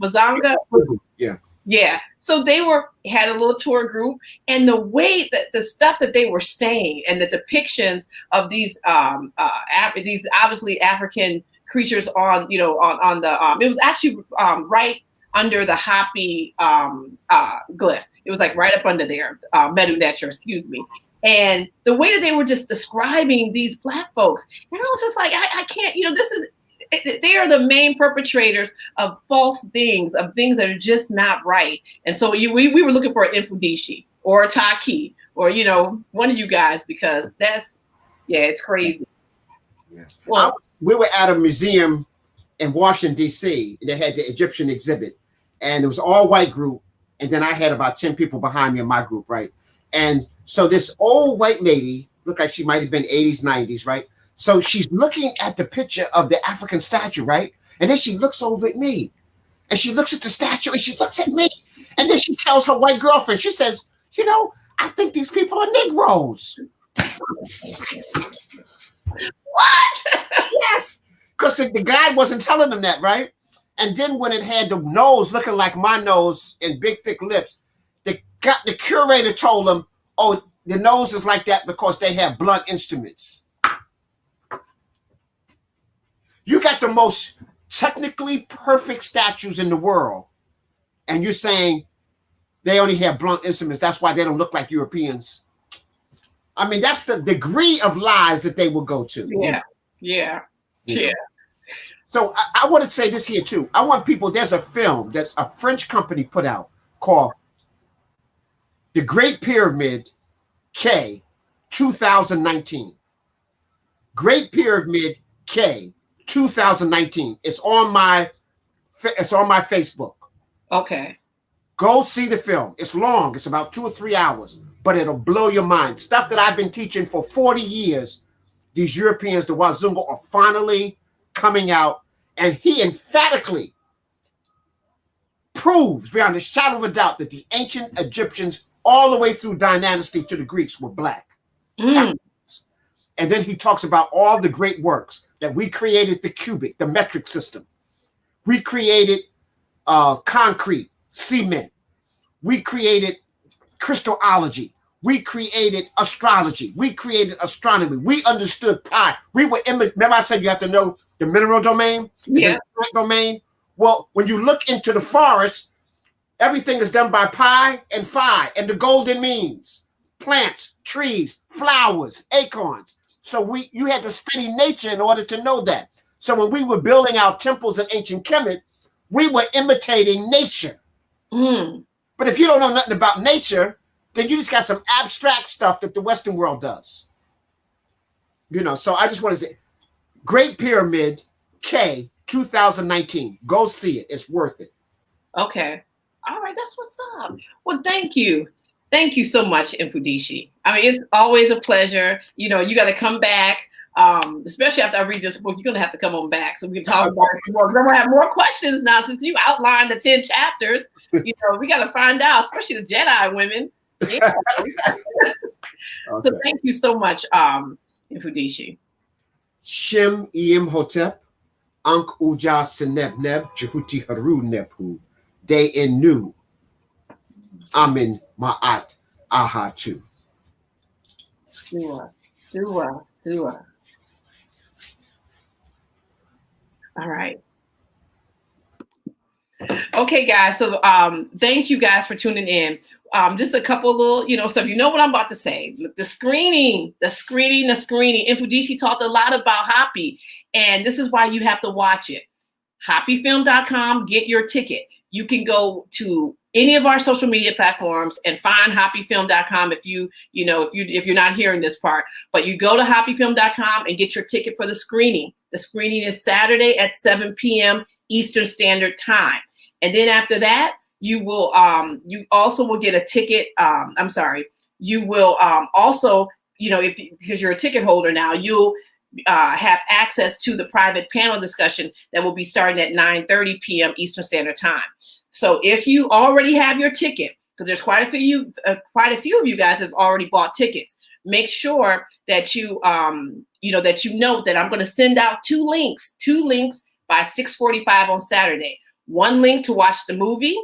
Yeah. So they had a little tour group, and the way that the stuff that they were saying and the depictions of these obviously African creatures on the it was actually right under the Hapi glyph. It was like right up under there, Medu Neter, excuse me. And the way that they were just describing these Black folks, and I was just like, I can't, they are the main perpetrators of false things, of things that are just not right. And so we were looking for an Mfudishi or a Taki or, one of you guys, because it's crazy. Yeah. Well, we were at a museum in Washington, D.C. They had the Egyptian exhibit, and it was all white group. And then I had about 10 people behind me in my group, right? And so this old white lady looked like she might have been 80s, 90s, right? So she's looking at the picture of the African statue, right? And then she looks over at me, and she looks at the statue, and she looks at me. And then she tells her white girlfriend, she says, I think these people are Negroes. What? Yes. Because the guy wasn't telling them that, right? And then when it had the nose looking like my nose and big, thick lips, the curator told them, "Oh, the nose is like that because they have blunt instruments." You got the most technically perfect statues in the world, and you're saying they only have blunt instruments. That's why they don't look like Europeans. I mean, that's the degree of lies that they will go to. Yeah. So I want to say this here too. I want people, there's a film that's a French company put out called The Great Pyramid K 2019. Great Pyramid K 2019. It's on my Facebook. Okay. Go see the film. It's long. It's about 2 or 3 hours, but it'll blow your mind. Stuff that I've been teaching for 40 years. These Europeans, the Wazunga, are finally coming out, and he emphatically proves beyond a shadow of a doubt that the ancient Egyptians, all the way through dynasty to the Greeks, were Black. And then he talks about all the great works that we created: the cubic, the metric system. We created concrete, cement. We created Christology. We created astrology. We created astronomy. We understood pi. Remember I said you have to know the mineral domain? Yeah. The domain? Well, when you look into the forest, everything is done by pi and phi and the golden means. Plants, trees, flowers, acorns. So you had to study nature in order to know that. So when we were building our temples in ancient Kemet, we were imitating nature. But if you don't know nothing about nature, then you just got some abstract stuff that the Western world does. So I just want to say, Great Pyramid K 2019. Go see it. It's worth it. Okay. All right. That's what's up. Well, thank you. Thank you so much, Mfudishi. I mean, it's always a pleasure. You got to come back, especially after I read this book. You're going to have to come on back so we can talk about it more. We're going to have more questions now since you outlined the 10 chapters. We got to find out, especially the Jedi women. Yeah. Okay. So thank you so much, Mfudishi. Shem Imhotep, Ankh Uja Seneb Neb, Jehuti Haru Nebhu, De Enu, Amin Ma'at Ahatu. Dua. All right. Okay, guys. So thank you guys for tuning in. Just a couple little, so if you know what I'm about to say, the screening. Mfudishi talked a lot about Hoppy, and this is why you have to watch it. Hoppyfilm.com, get your ticket. You can go to any of our social media platforms and find hoppyfilm.com if you're not hearing this part, but you go to hoppyfilm.com and get your ticket for the screening. The screening is Saturday at 7 p.m. Eastern Standard Time. And then after that, you will you also will get a ticket. You will also, because you're a ticket holder now, you'll have access to the private panel discussion that will be starting at 9:30 p.m. Eastern Standard Time. So if you already have your ticket, because there's quite a few of you guys have already bought tickets, make sure that you note that I'm going to send out two links by 6:45 on Saturday. One link to watch the movie,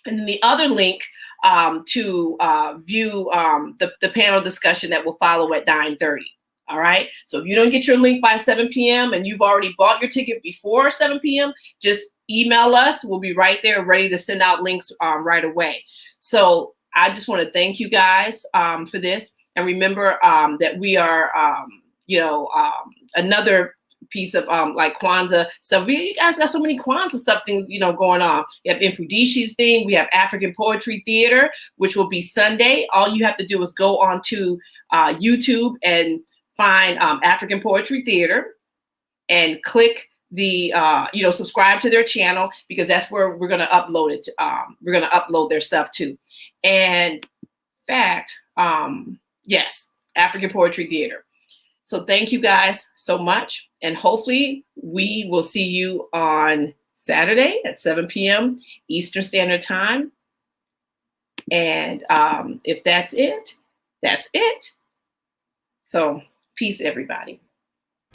and the other link to view the panel discussion that will follow at 9:30. All right. So if you don't get your link by 7 p.m. and you've already bought your ticket before 7 p.m., just email us. We'll be right there ready to send out links right away. So I just want to thank you guys for this. And remember that we are, another piece of like Kwanzaa stuff. You guys got so many Kwanzaa stuff things, going on. You have Mfudishi's thing. We have African Poetry Theater, which will be Sunday. All you have to do is go on to YouTube and find African Poetry Theater and click the subscribe to their channel, because that's where we're going to upload it. We're going to upload their stuff too. And in fact, yes, African Poetry Theater. So thank you guys so much. And hopefully we will see you on Saturday at 7 p.m. Eastern Standard Time. And if that's it, that's it. So peace, everybody.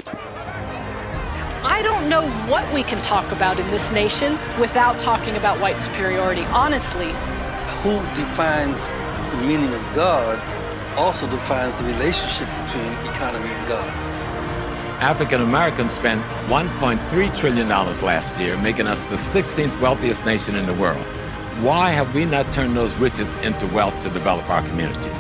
I don't know what we can talk about in this nation without talking about white superiority, honestly. Who defines the meaning of God also defines the relationship between economy and God. African Americans spent $1.3 trillion last year, making us the 16th wealthiest nation in the world. Why have we not turned those riches into wealth to develop our community?